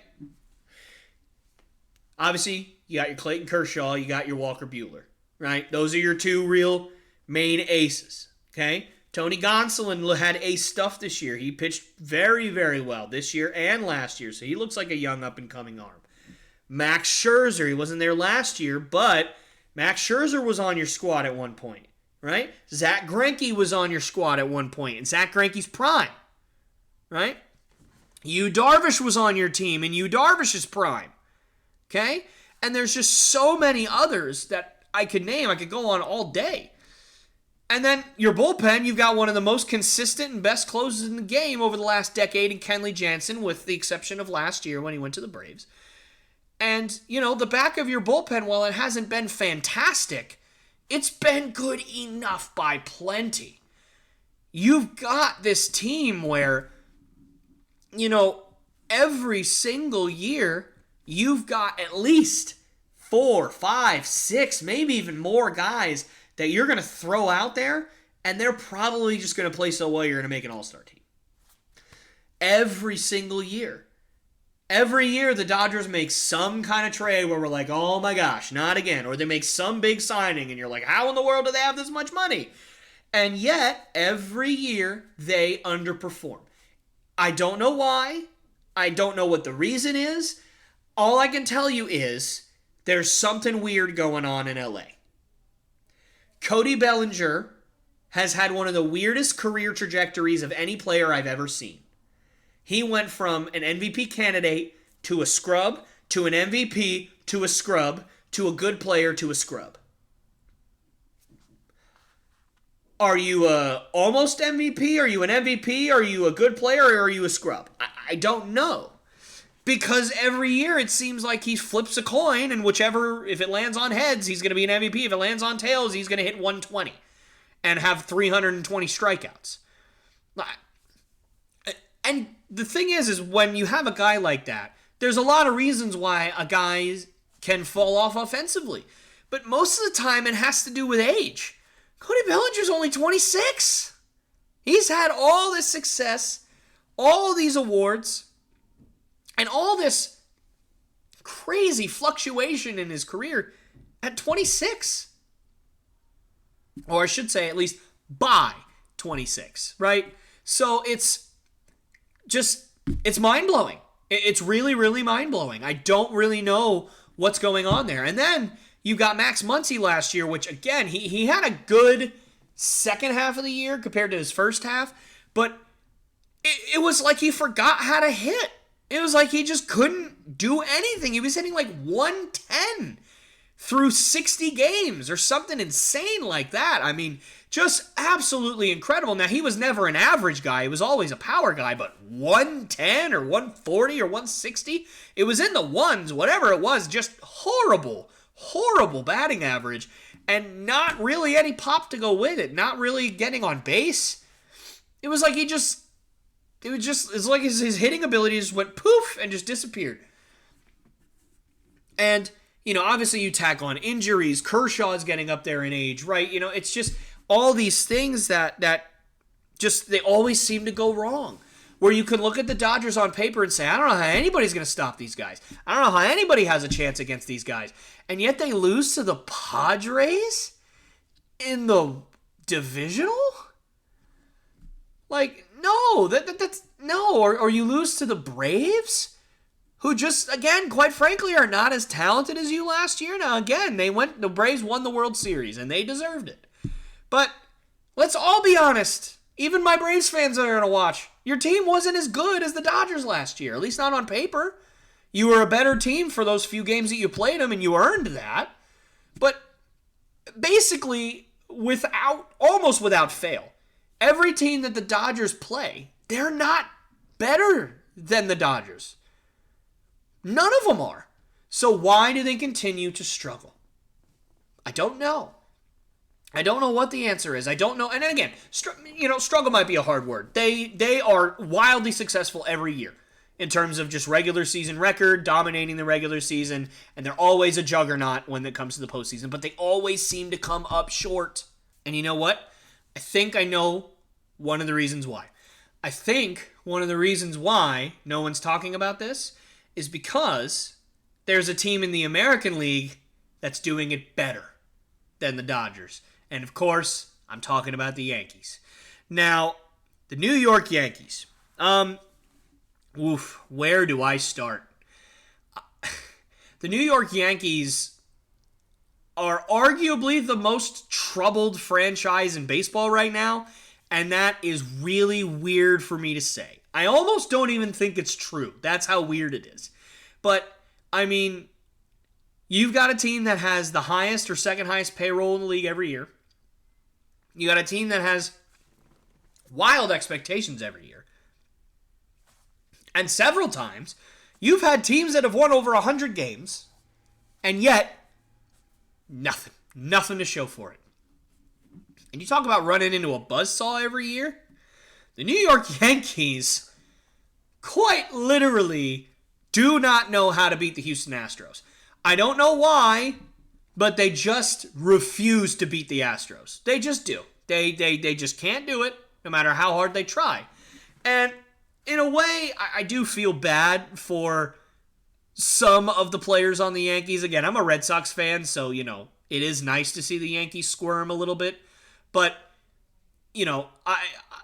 Speaker 1: Obviously, you got your Clayton Kershaw, you got your Walker Buehler, right? Those are your 2 real main aces. Okay? Tony Gonsolin had ace stuff this year. He pitched very, very well this year and last year, so he looks like a young up-and-coming arm. Max Scherzer, he wasn't there last year, but Max Scherzer was on your squad at one point, right? Zach Greinke was on your squad at one point, in Zach Greinke's prime, right? Yu Darvish was on your team in Yu Darvish's prime, okay? And there's just so many others that I could name. I could go on all day. And then your bullpen, you've got one of the most consistent and best closers in the game over the last decade in Kenley Jansen, with the exception of last year when he went to the Braves. And, the back of your bullpen, while it hasn't been fantastic, it's been good enough by plenty. You've got this team where, every single year, you've got at least 4, 5, 6, maybe even more guys that you're going to throw out there, and they're probably just going to play so well you're going to make an all-star team. Every single year. Every year, the Dodgers make some kind of trade where we're like, oh my gosh, not again. Or they make some big signing, and you're like, how in the world do they have this much money? And yet, every year, they underperform. I don't know why. I don't know what the reason is. All I can tell you is there's something weird going on in LA. Cody Bellinger has had one of the weirdest career trajectories of any player I've ever seen. He went from an MVP candidate to a scrub, to an MVP, to a scrub, to a good player, to a scrub. Are you a almost MVP? Are you an MVP? Are you a good player? Or are you a scrub? I don't know. Because every year it seems like he flips a coin, and whichever, if it lands on heads, he's going to be an MVP. If it lands on tails, he's going to hit 120 and have 320 strikeouts. And the thing is when you have a guy like that, there's a lot of reasons why a guy can fall off offensively. But most of the time, it has to do with age. Cody Bellinger's only 26. He's had all this success, all these awards, and all this crazy fluctuation in his career at 26. Or I should say, at least by 26, right? So it's mind-blowing. It's really, really mind-blowing. I don't really know what's going on there. And then you got Max Muncy last year, which, again, he had a good second half of the year compared to his first half, but it was like he forgot how to hit. It was like he just couldn't do anything. He was hitting like 110 through 60 games or something insane like that. I mean, just absolutely incredible. Now, he was never an average guy. He was always a power guy, but 110 or 140 or 160, it was in the ones, whatever it was, just horrible batting average, and not really any pop to go with it, not really getting on base. It was like it's like his hitting ability just went poof and just disappeared. And, obviously you tack on injuries. Kershaw's getting up there in age, right? It's just all these things that just, they always seem to go wrong. Where you can look at the Dodgers on paper and say, I don't know how anybody's going to stop these guys. I don't know how anybody has a chance against these guys. And yet they lose to the Padres in the divisional? Like, no, that's no. Or you lose to the Braves, who just, again, quite frankly, are not as talented as you last year. Now, again, the Braves won the World Series, and they deserved it. But let's all be honest. Even my Braves fans that are going to watch, your team wasn't as good as the Dodgers last year, at least not on paper. You were a better team for those few games that you played them, and you earned that. But basically, almost without fail, every team that the Dodgers play, they're not better than the Dodgers. None of them are. So why do they continue to struggle? I don't know. I don't know what the answer is. I don't know. And then again, struggle might be a hard word. They are wildly successful every year in terms of just regular season record, dominating the regular season, and they're always a juggernaut when it comes to the postseason, but they always seem to come up short. And you know what? I think I know one of the reasons why. I think one of the reasons why no one's talking about this is because there's a team in the American League that's doing it better than the Dodgers. And of course, I'm talking about the Yankees. Now, the New York Yankees. Where do I start? The New York Yankees are arguably the most troubled franchise in baseball right now, and that is really weird for me to say. I almost don't even think it's true. That's how weird it is. But, I mean, you've got a team that has the highest or second highest payroll in the league every year. You got a team that has wild expectations every year. And several times, you've had teams that have won over 100 games, and yet, nothing to show for it. And you talk about running into a buzzsaw every year. The New York Yankees quite literally do not know how to beat the Houston Astros. I don't know why, but they just refuse to beat the Astros. They just do. They just can't do it, no matter how hard they try. And in a way, I do feel bad for some of the players on the Yankees. Again, I'm a Red Sox fan, so, it is nice to see the Yankees squirm a little bit. But,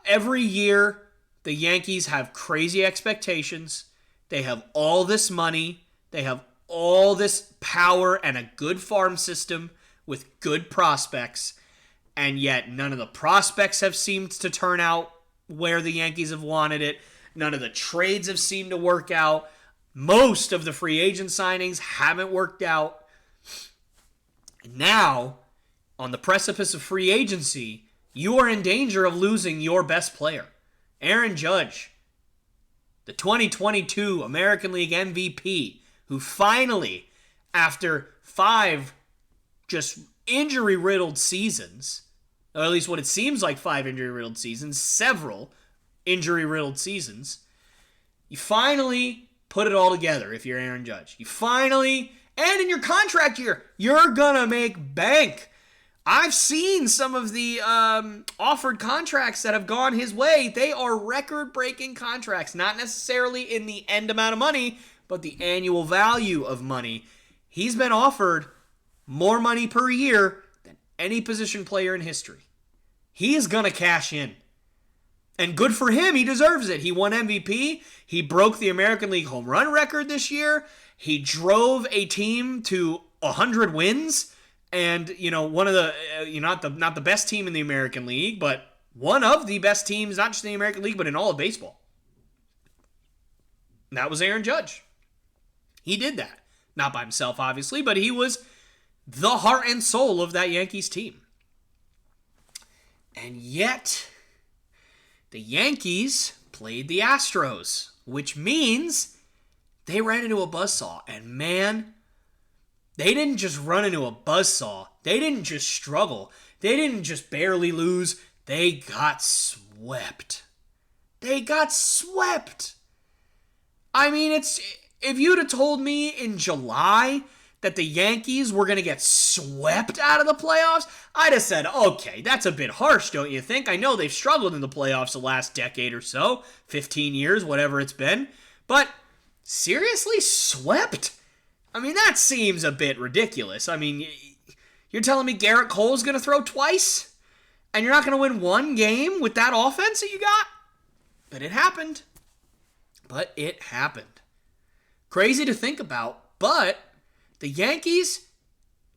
Speaker 1: every year, the Yankees have crazy expectations. They have all this money. They have all this power and a good farm system with good prospects, and yet none of the prospects have seemed to turn out where the Yankees have wanted it. None of the trades have seemed to work out. Most of the free agent signings haven't worked out. And now, on the precipice of free agency, you are in danger of losing your best player. Aaron Judge, the 2022 American League MVP, who finally, after 5 just injury-riddled seasons, or at least what it seems like 5 injury-riddled seasons, several injury-riddled seasons. You finally put it all together if you're Aaron Judge. You finally, and in your contract year, you're going to make bank. I've seen some of the offered contracts that have gone his way. They are record-breaking contracts, not necessarily in the end amount of money, but the annual value of money. He's been offered more money per year than any position player in history. He is going to cash in. And good for him. He deserves it. He won MVP. He broke the American League home run record this year. He drove a team to 100 wins. And, one of the, not the best team in the American League, but one of the best teams, not just in the American League, but in all of baseball. And that was Aaron Judge. He did that. Not by himself, obviously, but he was the heart and soul of that Yankees team. And yet, the Yankees played the Astros, which means they ran into a buzzsaw. And man, they didn't just run into a buzzsaw. They didn't just struggle. They didn't just barely lose. They got swept. They got swept. I mean, if you'd have told me in July that the Yankees were going to get swept out of the playoffs, I'd have said, okay, that's a bit harsh, don't you think? I know they've struggled in the playoffs the last decade or so, 15 years, whatever it's been. But seriously, swept? I mean, that seems a bit ridiculous. I mean, you're telling me Garrett Cole's going to throw twice? And you're not going to win one game with that offense that you got? But it happened. Crazy to think about, but the Yankees,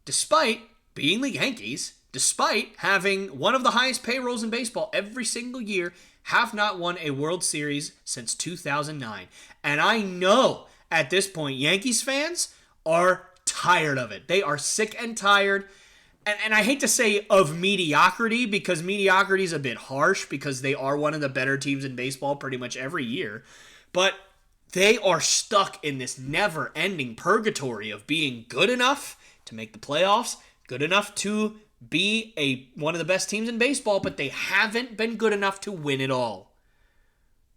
Speaker 1: despite being the Yankees, despite having one of the highest payrolls in baseball every single year, have not won a World Series since 2009. And I know at this point, Yankees fans are tired of it. They are sick and tired. And I hate to say of mediocrity, because mediocrity is a bit harsh, because they are one of the better teams in baseball pretty much every year. But they are stuck in this never-ending purgatory of being good enough to make the playoffs, good enough to be one of the best teams in baseball, but they haven't been good enough to win it all.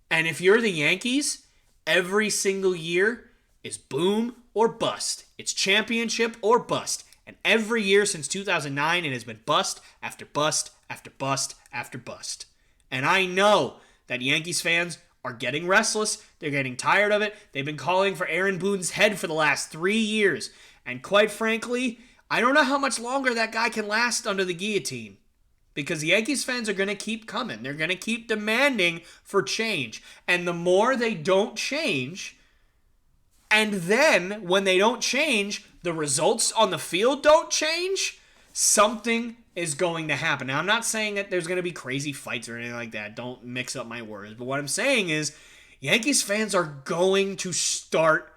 Speaker 1: And if you're the Yankees, every single year is boom or bust. It's championship or bust. And every year since 2009, it has been bust after bust after bust after bust. And I know that Yankees fans are getting restless. They're getting tired of it. They've been calling for Aaron Boone's head for the last 3 years. And quite frankly, I don't know how much longer that guy can last under the guillotine. Because the Yankees fans are going to keep coming. They're going to keep demanding for change. And the more they don't change, and then when they don't change, the results on the field don't change, something is going to happen. Now, I'm not saying that there's going to be crazy fights or anything like that. Don't mix up my words. But what I'm saying is Yankees fans are going to start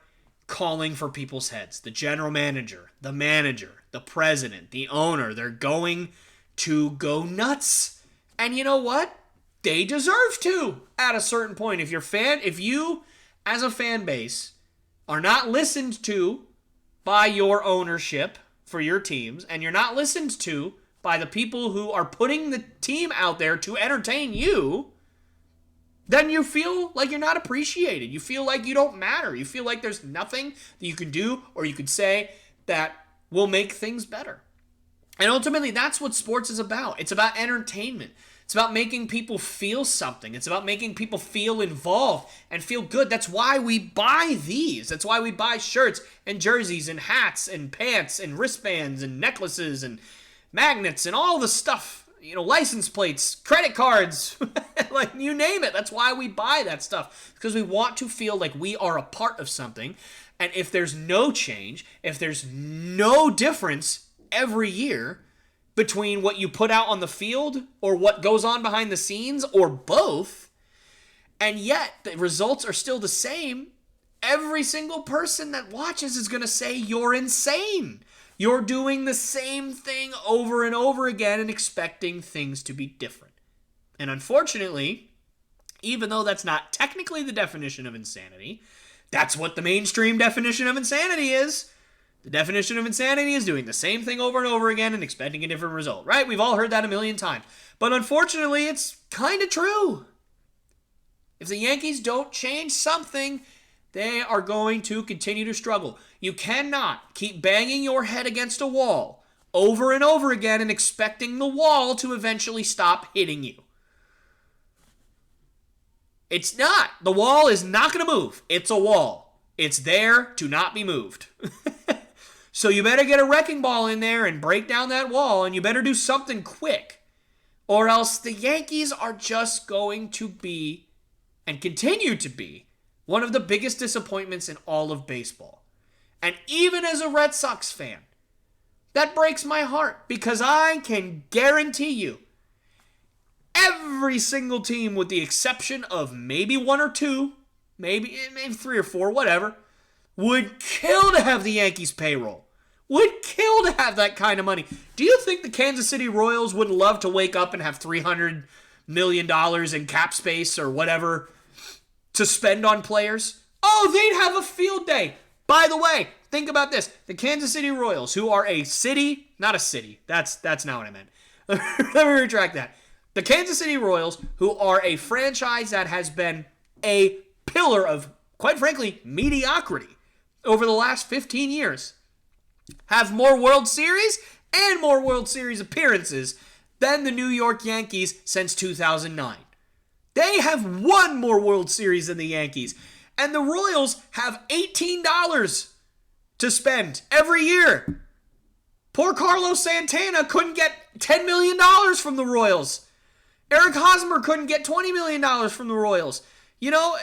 Speaker 1: calling for people's heads. The general manager, the president, the owner. They're going to go nuts. And you know what? They deserve to at a certain point. If you, as a fan base, are not listened to by your ownership for your teams, and you're not listened to by the people who are putting the team out there to entertain you, then you feel like you're not appreciated. You feel like you don't matter. You feel like there's nothing that you can do or you could say that will make things better. And ultimately, that's what sports is about. It's about entertainment. It's about making people feel something. It's about making people feel involved and feel good. That's why we buy these. That's why we buy shirts and jerseys and hats and pants and wristbands and necklaces and magnets and all the stuff, license plates, credit cards, like you name it. That's why we buy that stuff, because we want to feel like we are a part of something. And if there's no change, if there's no difference every year between what you put out on the field or what goes on behind the scenes or both, and yet the results are still the same, every single person that watches is going to say you're insane. You're doing the same thing over and over again and expecting things to be different. And unfortunately, even though that's not technically the definition of insanity, that's what the mainstream definition of insanity is. The definition of insanity is doing the same thing over and over again and expecting a different result, right? We've all heard that a million times. But unfortunately, it's kind of true. If the Yankees don't change something, they are going to continue to struggle. You cannot keep banging your head against a wall over and over again and expecting the wall to eventually stop hitting you. It's not. The wall is not going to move. It's a wall. It's there to not be moved. So you better get a wrecking ball in there and break down that wall, and you better do something quick. Or else the Yankees are just going to be, and continue to be, one of the biggest disappointments in all of baseball. And even as a Red Sox fan, that breaks my heart, because I can guarantee you, every single team, with the exception of maybe one or two, maybe three or four, whatever, would kill to have the Yankees payroll. Would kill to have that kind of money. Do you think the Kansas City Royals would love to wake up and have $300 million in cap space or whatever to spend on players? Oh, they'd have a field day. By the way, think about this. The Kansas City Royals, who are a city, not a city. That's not what I meant. Let me retract that. The Kansas City Royals, who are a franchise that has been a pillar of, quite frankly, mediocrity over the last 15 years, have more World Series and more World Series appearances than the New York Yankees since 2009. They have won more World Series than the Yankees. And the Royals have $18 to spend every year. Poor Carlos Santana couldn't get $10 million from the Royals. Eric Hosmer couldn't get $20 million from the Royals. You know,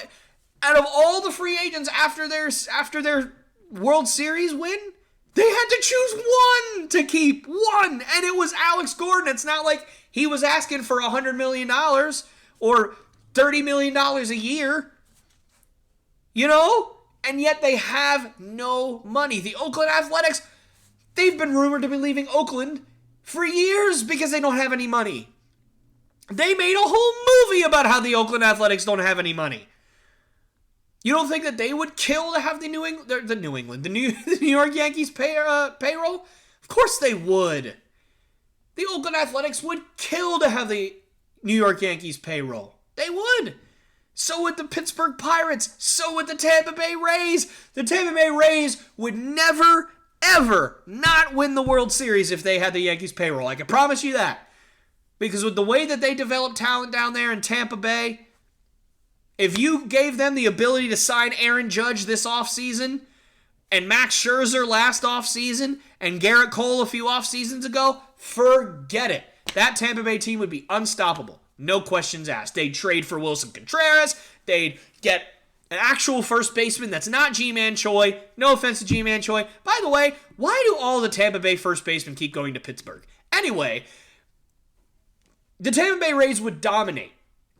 Speaker 1: out of all the free agents after their World Series win, they had to choose one to keep. One. And it was Alex Gordon. It's not like he was asking for $100 million or $30 million a year. You know? And yet they have no money. The Oakland Athletics, they've been rumored to be leaving Oakland for years because they don't have any money. They made a whole movie about how the Oakland Athletics don't have any money. You don't think that they would kill to have the New York Yankees payroll? Of course they would. The Oakland Athletics would kill to have the New York Yankees payroll. They would. So would the Pittsburgh Pirates. So would the Tampa Bay Rays. The Tampa Bay Rays would never, ever not win the World Series if they had the Yankees payroll. I can promise you that. Because with the way that they develop talent down there in Tampa Bay, if you gave them the ability to sign Aaron Judge this offseason, and Max Scherzer last offseason, and Garrett Cole a few offseasons ago, forget it. That Tampa Bay team would be unstoppable. No questions asked. They'd trade for Wilson Contreras. They'd get an actual first baseman that's not G-Man Choi. No offense to G-Man Choi. By the way, why do all the Tampa Bay first basemen keep going to Pittsburgh? Anyway, the Tampa Bay Rays would dominate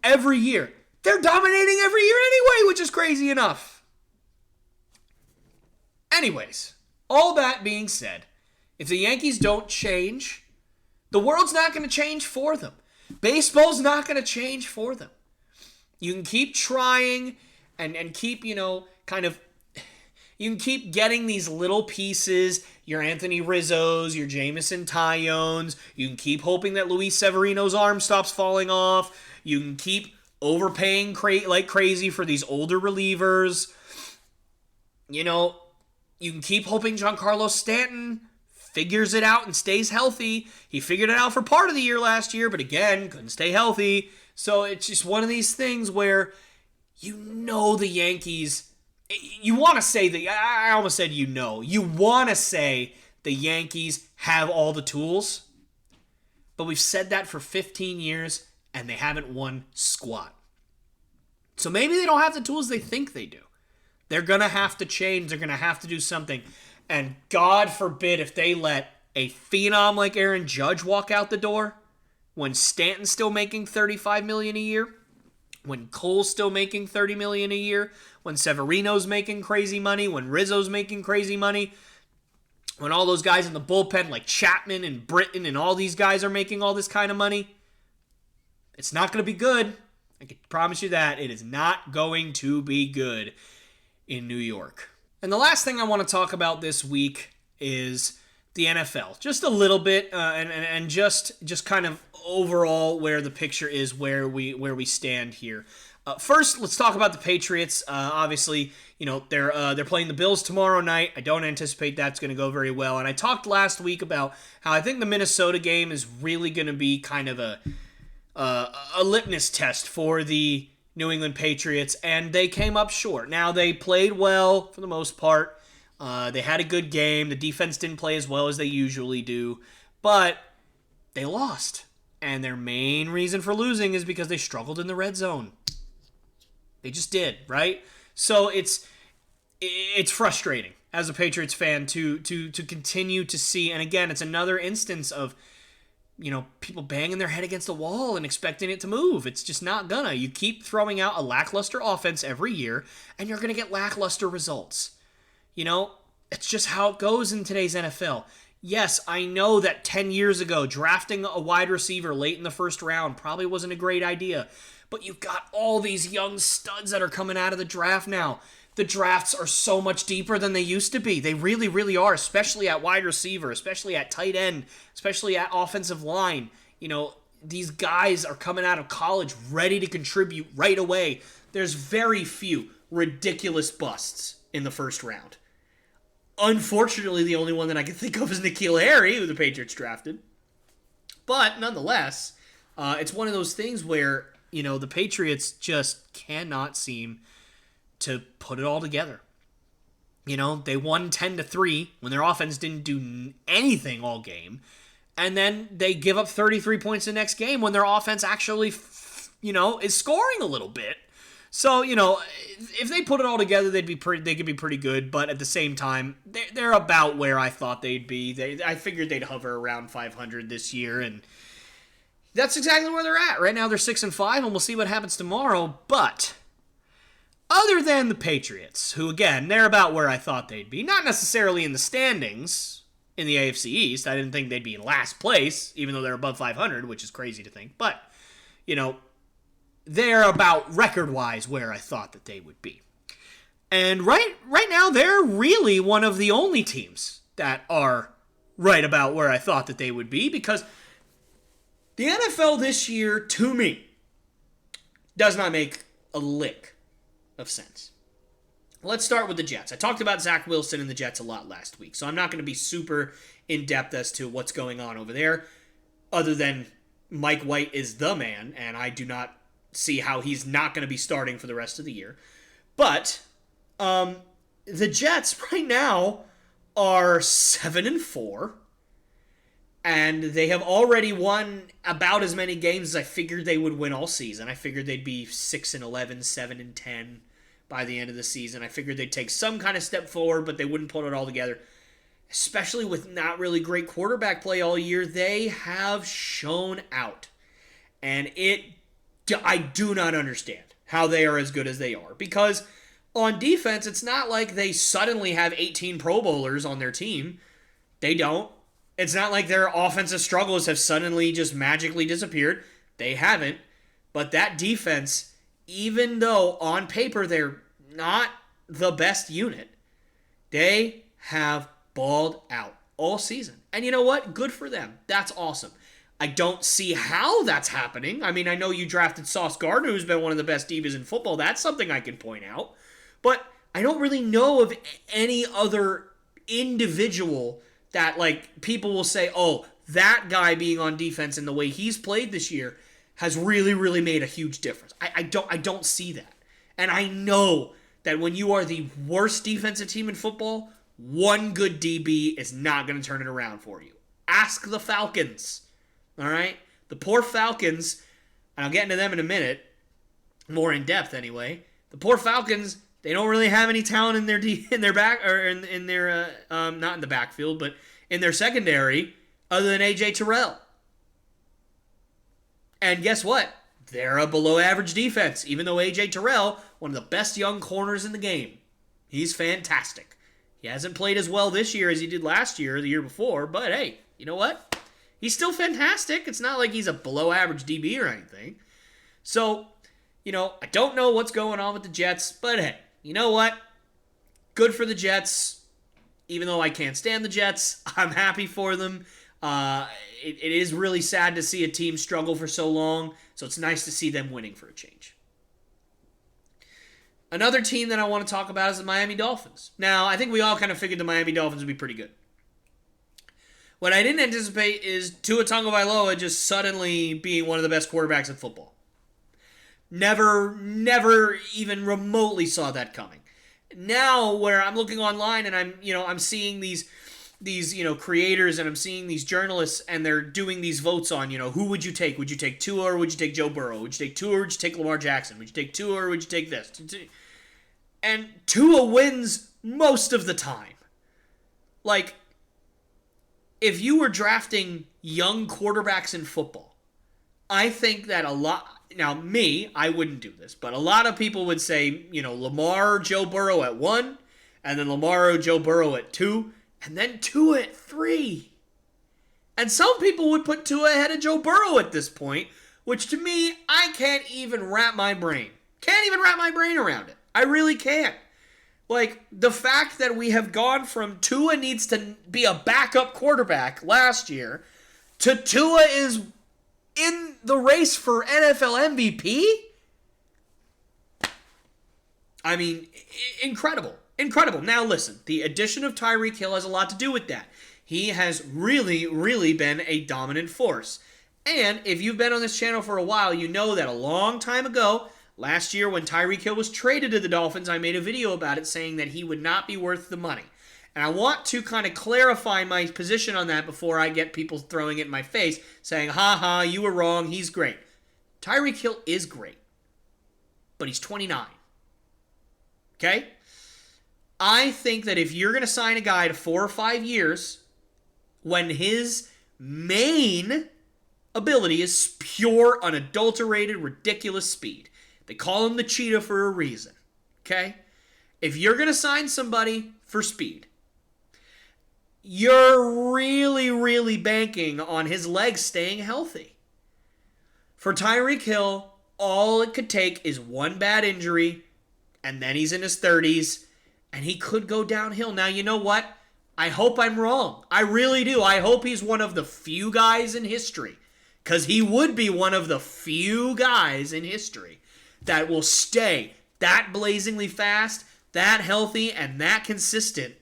Speaker 1: every year. They're dominating every year anyway, which is crazy enough. Anyways, all that being said, if the Yankees don't change, the world's not going to change for them. Baseball's not going to change for them. You can keep trying and keep, you can keep getting these little pieces, your Anthony Rizzos, your Jameson Tyones. You can keep hoping that Luis Severino's arm stops falling off. You can keep overpaying like crazy for these older relievers. You can keep hoping Giancarlo Stanton figures it out and stays healthy. He figured it out for part of the year last year, but again, couldn't stay healthy. So it's just one of these things where the Yankees, you want to say I almost said you want to say the Yankees have all the tools, but we've said that for 15 years and they haven't won squat. So maybe they don't have the tools they think they do. They're going to have to change. They're going to have to do something. And God forbid if they let a phenom like Aaron Judge walk out the door when Stanton's still making $35 million a year, when Cole's still making $30 million a year, when Severino's making crazy money, when Rizzo's making crazy money, when all those guys in the bullpen like Chapman and Britton and all these guys are making all this kind of money. It's not going to be good. I can promise you that. It is not going to be good in New York. And the last thing I want to talk about this week is the NFL. Just a little bit, and just kind of overall where the picture is, where we stand here. First, let's talk about the Patriots. Obviously, they're playing the Bills tomorrow night. I don't anticipate that's going to go very well. And I talked last week about how I think the Minnesota game is really going to be kind of a litmus test for the New England Patriots, and they came up short. Now, they played well for the most part. They had a good game. The defense didn't play as well as they usually do, but they lost. And their main reason for losing is because they struggled in the red zone. They just did, right? So it's frustrating as a Patriots fan to continue to see, and again, it's another instance of people banging their head against the wall and expecting it to move. It's just not gonna. You keep throwing out a lackluster offense every year, and you're gonna get lackluster results. It's just how it goes in today's NFL. Yes, I know that 10 years ago, drafting a wide receiver late in the first round probably wasn't a great idea. But you've got all these young studs that are coming out of the draft now. The drafts are so much deeper than they used to be. They really, really are, especially at wide receiver, especially at tight end, especially at offensive line. These guys are coming out of college ready to contribute right away. There's very few ridiculous busts in the first round. Unfortunately, the only one that I can think of is N'Keal Harry, who the Patriots drafted. But nonetheless, it's one of those things where the Patriots just cannot seem to put it all together. They won 10-3 when their offense didn't do anything all game. And then they give up 33 points the next game when their offense actually, is scoring a little bit. So, if they put it all together, they could be pretty good. But at the same time, they're about where I thought they'd be. I figured they'd hover around 500 this year, and that's exactly where they're at. Right now they're 6-5, and we'll see what happens tomorrow. But other than the Patriots, who again, they're about where I thought they'd be. Not necessarily in the standings in the AFC East. I didn't think they'd be in last place, even though they're above 500, which is crazy to think. But, they're about record-wise where I thought that they would be. And right now, they're really one of the only teams that are right about where I thought that they would be, because the NFL this year, to me, does not make a lick of sense. Let's start with the Jets. I talked about Zach Wilson and the Jets a lot last week, so I'm not going to be super in-depth as to what's going on over there, other than Mike White is the man, and I do not see how he's not going to be starting for the rest of the year. But the Jets right now are 7-4, and they have already won about as many games as I figured they would win all season. I figured they'd be 6-11, 7-10 by the end of the season. I figured they'd take some kind of step forward, but they wouldn't put it all together. Especially with not really great quarterback play all year, they have shown out. And I do not understand how they are as good as they are. Because on defense, it's not like they suddenly have 18 Pro Bowlers on their team. They don't. It's not like their offensive struggles have suddenly just magically disappeared. They haven't. But that defense, even though on paper they're not the best unit, they have balled out all season. And you know what? Good for them. That's awesome. I don't see how that's happening. I mean, I know you drafted Sauce Gardner, who's been one of the best divas in football. That's something I can point out. But I don't really know of any other individual that, people will say, oh, that guy being on defense and the way he's played this year has really, really made a huge difference. I don't see that. And I know that when you are the worst defensive team in football, one good DB is not going to turn it around for you. Ask the Falcons. All right? The poor Falcons, and I'll get into them in a minute, more in depth anyway. The poor Falcons, they don't really have any talent in their back, or in their not in the backfield, but in their secondary, other than AJ Terrell. And guess what? They're a below average defense, even though AJ Terrell, one of the best young corners in the game. He's fantastic. He hasn't played as well this year as he did last year or the year before, but hey, you know what? He's still fantastic. It's not like he's a below average DB or anything. So, I don't know what's going on with the Jets, but hey, you know what? Good for the Jets. Even though I can't stand the Jets, I'm happy for them. It is really sad to see a team struggle for so long, so it's nice to see them winning for a change. Another team that I want to talk about is the Miami Dolphins. Now, I think we all kind of figured the Miami Dolphins would be pretty good. What I didn't anticipate is Tua Tagovailoa just suddenly being one of the best quarterbacks in football. Never even remotely saw that coming. Now, where I'm looking online and I'm seeing these creators and I'm seeing these journalists and they're doing these votes on, who would you take? Would you take Tua or would you take Joe Burrow? Would you take Tua or would you take Lamar Jackson? Would you take Tua or would you take this? And Tua wins most of the time. Like, if you were drafting young quarterbacks in football, I think that a lot... Now, me, I wouldn't do this, but a lot of people would say, Lamar, Joe Burrow at 1, and then Lamar, Joe Burrow at 2, and then Tua at 3. And some people would put Tua ahead of Joe Burrow at this point, which to me, I can't even wrap my brain. Can't even wrap my brain around it. I really can't. Like, the fact that we have gone from Tua needs to be a backup quarterback last year to Tua is in the race for NFL MVP? I mean, incredible. Incredible. Now listen, the addition of Tyreek Hill has a lot to do with that. He has really, really been a dominant force. And if you've been on this channel for a while, you know that a long time ago, last year when Tyreek Hill was traded to the Dolphins, I made a video about it saying that he would not be worth the money. And I want to kind of clarify my position on that before I get people throwing it in my face, saying, ha, you were wrong, he's great. Tyreek Hill is great, but he's 29. Okay? I think that if you're going to sign a guy to 4 or 5 years, when his main ability is pure, unadulterated, ridiculous speed, they call him the cheetah for a reason. Okay? If you're going to sign somebody for speed, you're really, really banking on his legs staying healthy. For Tyreek Hill, all it could take is one bad injury, and then he's in his 30s, and he could go downhill. Now, you know what? I hope I'm wrong. I really do. I hope he's one of the few guys in history, because he would be one of the few guys in history that will stay that blazingly fast, that healthy, and that consistent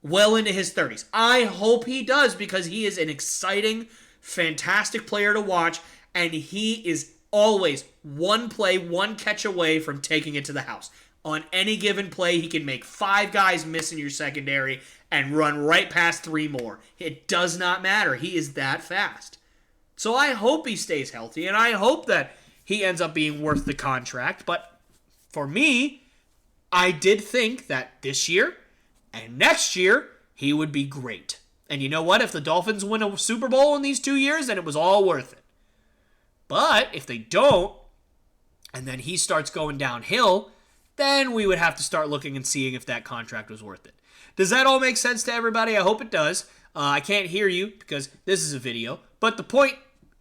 Speaker 1: well into his 30s. I hope he does, because he is an exciting, fantastic player to watch, and he is always one play, one catch away from taking it to the house. On any given play, he can make 5 guys miss in your secondary and run right past 3 more. It does not matter. He is that fast. So I hope he stays healthy, and I hope that he ends up being worth the contract. But for me, I did think that this year and next year, he would be great. And you know what? If the Dolphins win a Super Bowl in these 2 years, then it was all worth it. But if they don't, and then he starts going downhill, then we would have to start looking and seeing if that contract was worth it. Does that all make sense to everybody? I hope it does. I can't hear you because this is a video. But the point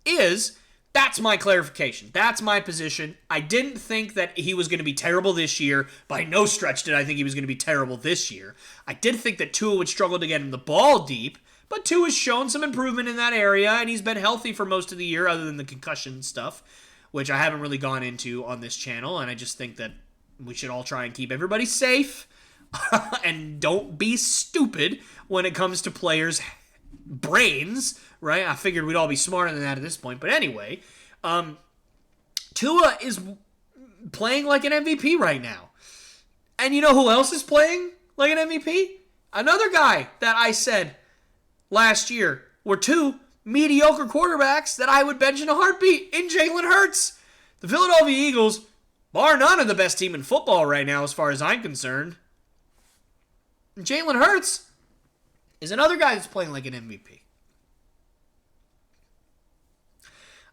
Speaker 1: is, that's my clarification. That's my position. I didn't think that he was going to be terrible this year. By no stretch did I think he was going to be terrible this year. I did think that Tua would struggle to get him the ball deep, but Tua has shown some improvement in that area, and he's been healthy for most of the year other than the concussion stuff, which I haven't really gone into on this channel, and I just think that we should all try and keep everybody safe and don't be stupid when it comes to players' brains, right? I figured we'd all be smarter than that at this point. But anyway, Tua is playing like an MVP right now. And you know who else is playing like an MVP? Another guy that I said last year were 2 mediocre quarterbacks that I would bench in a heartbeat in Jalen Hurts. The Philadelphia Eagles, bar none, are the best team in football right now as far as I'm concerned. And Jalen Hurts is another guy that's playing like an MVP.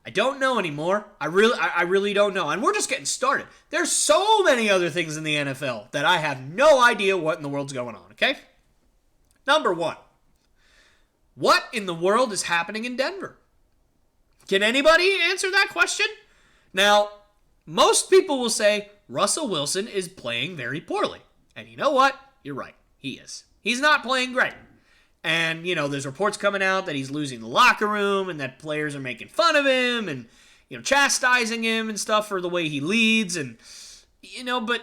Speaker 1: I don't know anymore. I really don't know. And we're just getting started. There's so many other things in the NFL that I have no idea what in the world's going on, okay? Number 1. What in the world is happening in Denver? Can anybody answer that question? Now, most people will say Russell Wilson is playing very poorly. And you know what? You're right. He is. He's not playing great. And, there's reports coming out that he's losing the locker room and that players are making fun of him and, chastising him and stuff for the way he leads. And, but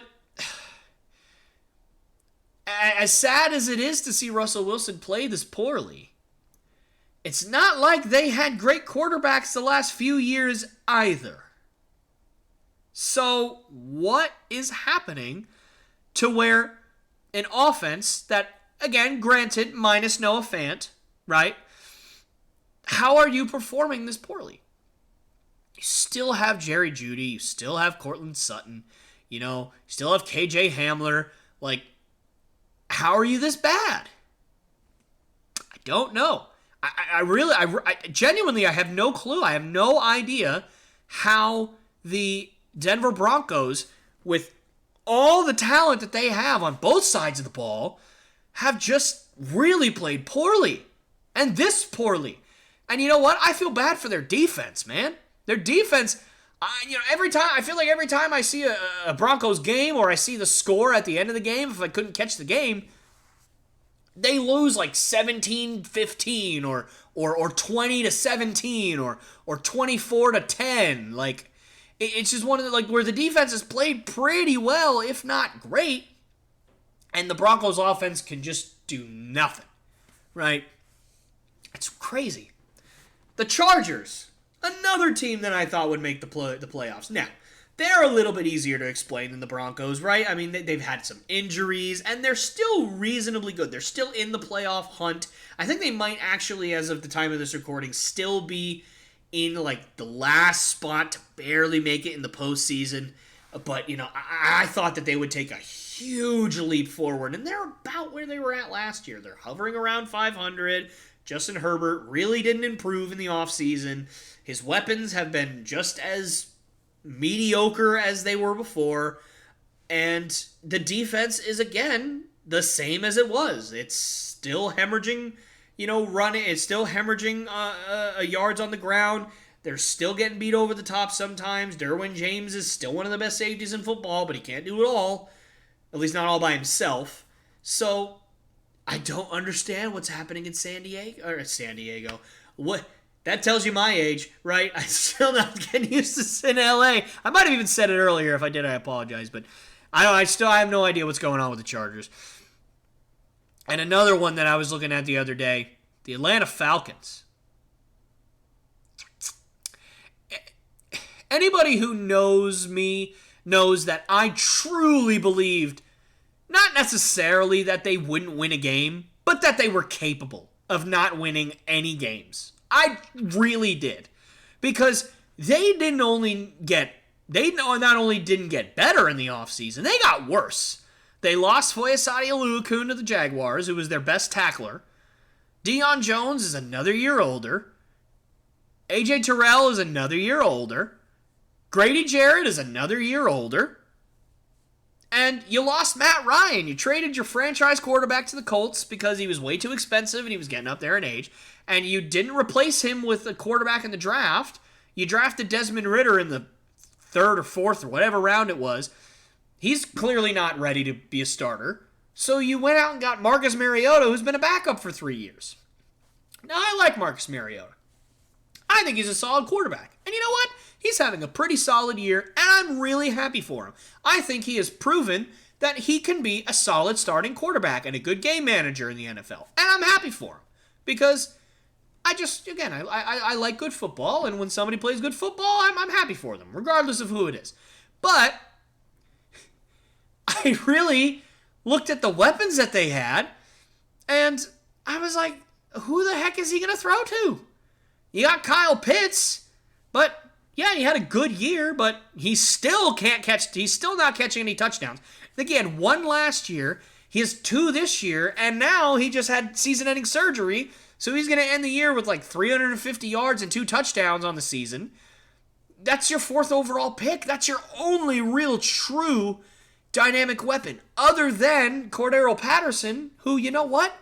Speaker 1: as sad as it is to see Russell Wilson play this poorly, it's not like they had great quarterbacks the last few years either. So what is happening to where an offense that, again, granted, minus Noah Fant, right? How are you performing this poorly? You still have Jerry Jeudy. You still have Cortland Sutton. You still have KJ Hamler. Like, how are you this bad? I don't know. I genuinely, I have no clue. I have no idea how the Denver Broncos, with all the talent that they have on both sides of the ball, have just really played poorly. And this poorly. And you know what? I feel bad for their defense, man. Their defense, every time I see a Broncos game or I see the score at the end of the game, if I couldn't catch the game, they lose like 17-15 or 20-17 or 24-10. Like, it's just one of the, like, where the defense has played pretty well, if not great, and the Broncos offense can just do nothing, right? It's crazy. The Chargers, another team that I thought would make the playoffs. Now, they're a little bit easier to explain than the Broncos, right? I mean, they've had some injuries, and they're still reasonably good. They're still in the playoff hunt. I think they might actually, as of the time of this recording, still be in, like, the last spot to barely make it in the postseason. But, I thought that they would take a huge leap forward, and they're about where they were at last year. They're hovering around 500. Justin Herbert really didn't improve in the offseason. His weapons have been just as mediocre as they were before, and the defense is, again, the same as it was. It's still hemorrhaging, it's still hemorrhaging yards on the ground. They're still getting beat over the top sometimes. Derwin James is still one of the best safeties in football, but he can't do it all, at least not all by himself. So I don't understand what's happening in San Diego. What? That tells you my age, right? I'm still not getting used to this in LA. I might have even said it earlier. If I did, I apologize. But I have no idea what's going on with the Chargers. And another one that I was looking at the other day, the Atlanta Falcons. Anybody who knows me knows that I truly believed, not necessarily that they wouldn't win a game, but that they were capable of not winning any games. I really did. Because they not only didn't get better in the offseason, they got worse. They lost Foyesade Oluokun to the Jaguars, who was their best tackler. Deion Jones is another year older. AJ Terrell is another year older. Grady Jarrett is another year older. And you lost Matt Ryan. You traded your franchise quarterback to the Colts because he was way too expensive and he was getting up there in age. And you didn't replace him with a quarterback in the draft. You drafted Desmond Ridder in the third or fourth or whatever round it was. He's clearly not ready to be a starter. So you went out and got Marcus Mariota, who's been a backup for 3 years. Now, I like Marcus Mariota. I think he's a solid quarterback. And you know what? He's having a pretty solid year, and I'm really happy for him. I think he has proven that he can be a solid starting quarterback and a good game manager in the NFL. And I'm happy for him. Because I like good football, and when somebody plays good football, I'm happy for them, regardless of who it is. But I really looked at the weapons that they had, and I was like, who the heck is he going to throw to? You got Kyle Pitts, but yeah, he had a good year, but he's still not catching any touchdowns. I think he had one last year, he has 2 this year, and now he just had season-ending surgery, so he's going to end the year with like 350 yards and 2 touchdowns on the season. That's your 4th overall pick. That's your only real true dynamic weapon, other than Cordero Patterson, who, you know what?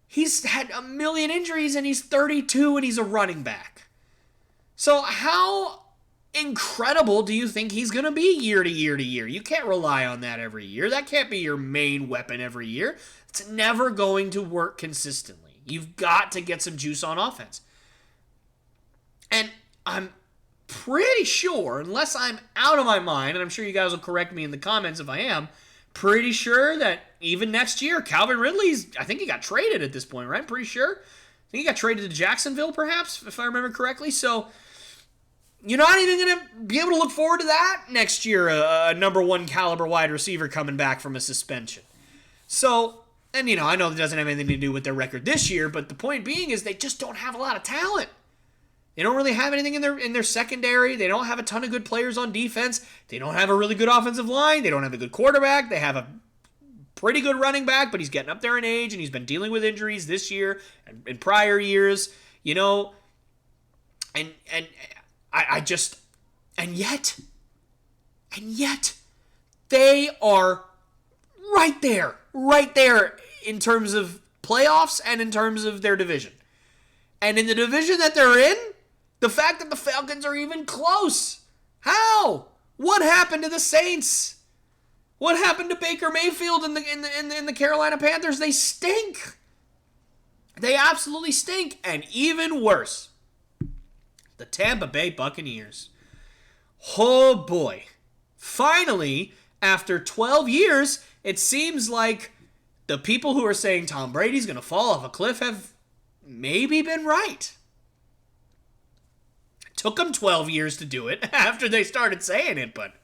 Speaker 1: He's had a million injuries, and he's 32, and he's a running back. So how incredible do you think he's going to be year to year to year? You can't rely on that every year. That can't be your main weapon every year. It's never going to work consistently. You've got to get some juice on offense. And I'm pretty sure, unless I'm out of my mind, and I'm sure you guys will correct me in the comments if I am, pretty sure that even next year, Calvin Ridley's, I think he got traded at this point, right? I'm pretty sure. I think he got traded to Jacksonville, perhaps, if I remember correctly. So you're not even going to be able to look forward to that next year, a number one caliber wide receiver coming back from a suspension. So, and I know it doesn't have anything to do with their record this year, but the point being is they just don't have a lot of talent. They don't really have anything in their secondary. They don't have a ton of good players on defense. They don't have a really good offensive line. They don't have a good quarterback. They have a pretty good running back, but he's getting up there in age, and he's been dealing with injuries this year and in prior years. And yet, they are right there in terms of playoffs and in terms of their division. And in the division that they're in, the fact that the Falcons are even close. How? What happened to the Saints? What happened to Baker Mayfield in the Carolina Panthers? They stink. They absolutely stink. And even worse, the Tampa Bay Buccaneers. Oh boy. Finally, after 12 years, it seems like the people who are saying Tom Brady's going to fall off a cliff have maybe been right. It took them 12 years to do it after they started saying it, but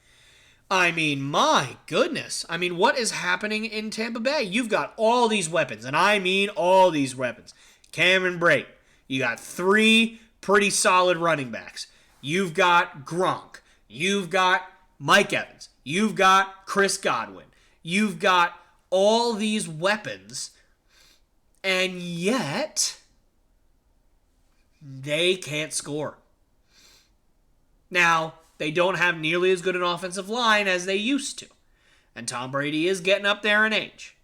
Speaker 1: my goodness. What is happening in Tampa Bay? You've got all these weapons, and I mean all these weapons. Cameron Brate. You got 3 pretty solid running backs. You've got Gronk. You've got Mike Evans. You've got Chris Godwin. You've got all these weapons, and yet they can't score. Now, they don't have nearly as good an offensive line as they used to. And Tom Brady is getting up there in age.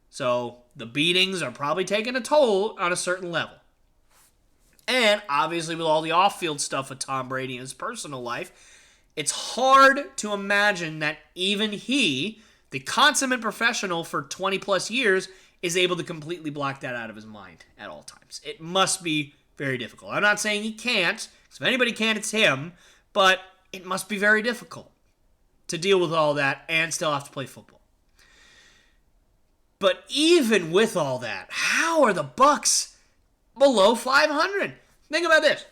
Speaker 1: So the beatings are probably taking a toll on a certain level. And obviously with all the off-field stuff with Tom Brady in his personal life, it's hard to imagine that even he, the consummate professional for 20 plus years, is able to completely block that out of his mind at all times. It must be very difficult. I'm not saying he can't, because if anybody can, it's him, but it must be very difficult to deal with all that and still have to play football. But even with all that, how are the Bucs below 500? Think about this.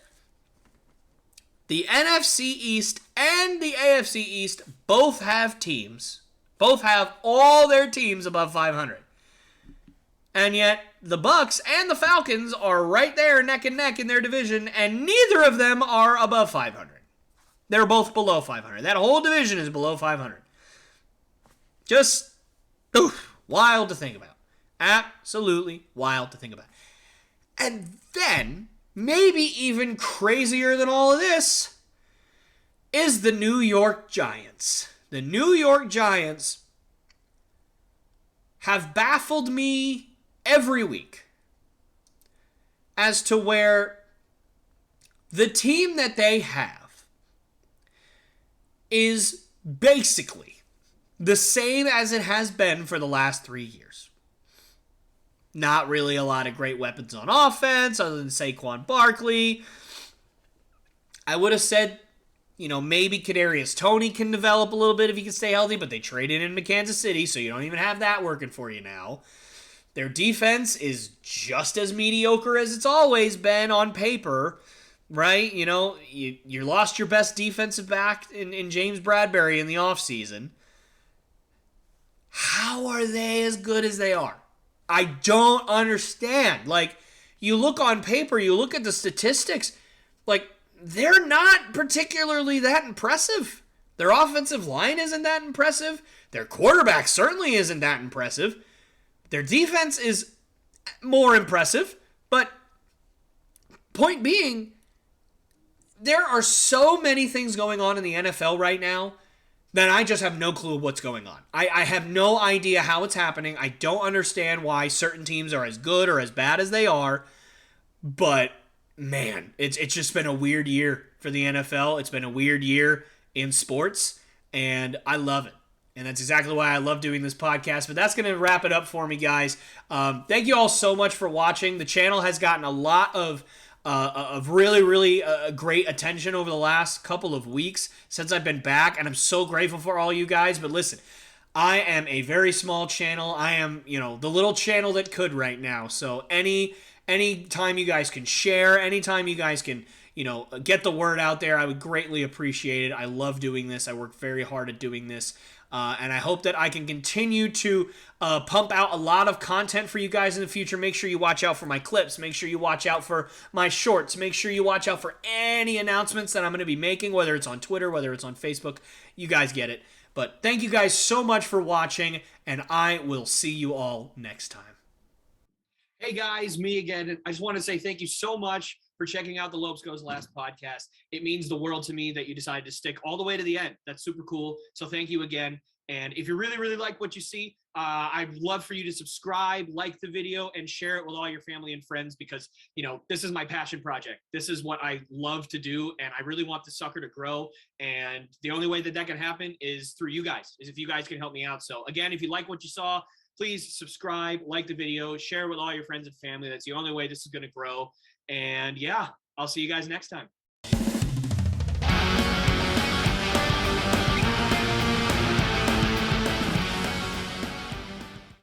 Speaker 1: The NFC East and the AFC East both have all their teams above 500. And yet, the Bucs and the Falcons are right there neck and neck in their division, and neither of them are above 500. They're both below 500. That whole division is below 500. Just wild to think about. Absolutely wild to think about. And then, maybe even crazier than all of this, is the New York Giants. The New York Giants have baffled me every week as to where the team that they have is basically the same as it has been for the last 3 years. Not really a lot of great weapons on offense other than Saquon Barkley. I would have said, maybe Kadarius Toney can develop a little bit if he can stay healthy, but they traded him to Kansas City, so you don't even have that working for you now. Their defense is just as mediocre as it's always been on paper, right? You lost your best defensive back in James Bradbury in the offseason. How are they as good as they are? I don't understand. You look on paper, you look at the statistics, they're not particularly that impressive. Their offensive line isn't that impressive. Their quarterback certainly isn't that impressive. Their defense is more impressive, but point being, there are so many things going on in the NFL right now that I just have no clue what's going on. I have no idea how it's happening. I don't understand why certain teams are as good or as bad as they are, but man, it's just been a weird year for the NFL. It's been a weird year in sports, and I love it. And that's exactly why I love doing this podcast. But that's going to wrap it up for me, guys. Thank you all so much for watching. The channel has gotten a lot of really, really great attention over the last couple of weeks since I've been back, and I'm so grateful for all you guys. But listen, I am a very small channel. I am, the little channel that could right now. So any time you guys can share, anytime you guys can, get the word out there, I would greatly appreciate it. I love doing this. I work very hard at doing this. And I hope that I can continue to pump out a lot of content for you guys in the future. Make sure you watch out for my clips. Make sure you watch out for my shorts. Make sure you watch out for any announcements that I'm going to be making, whether it's on Twitter, whether it's on Facebook. You guys get it. But thank you guys so much for watching, and I will see you all next time.
Speaker 2: Hey guys, me again. I just want to say thank you so much for checking out the Lopes Goes Last podcast. It means the world to me that you decided to stick all the way to the end. That's super cool. So thank you again. And if you really, really like what you see, I'd love for you to subscribe, like the video, and share it with all your family and friends because, this is my passion project. This is what I love to do, and I really want the sucker to grow. And the only way that that can happen is through you guys, is if you guys can help me out. So again, if you like what you saw, please subscribe, like the video, share with all your friends and family. That's the only way this is going to grow. And yeah, I'll see you guys next time.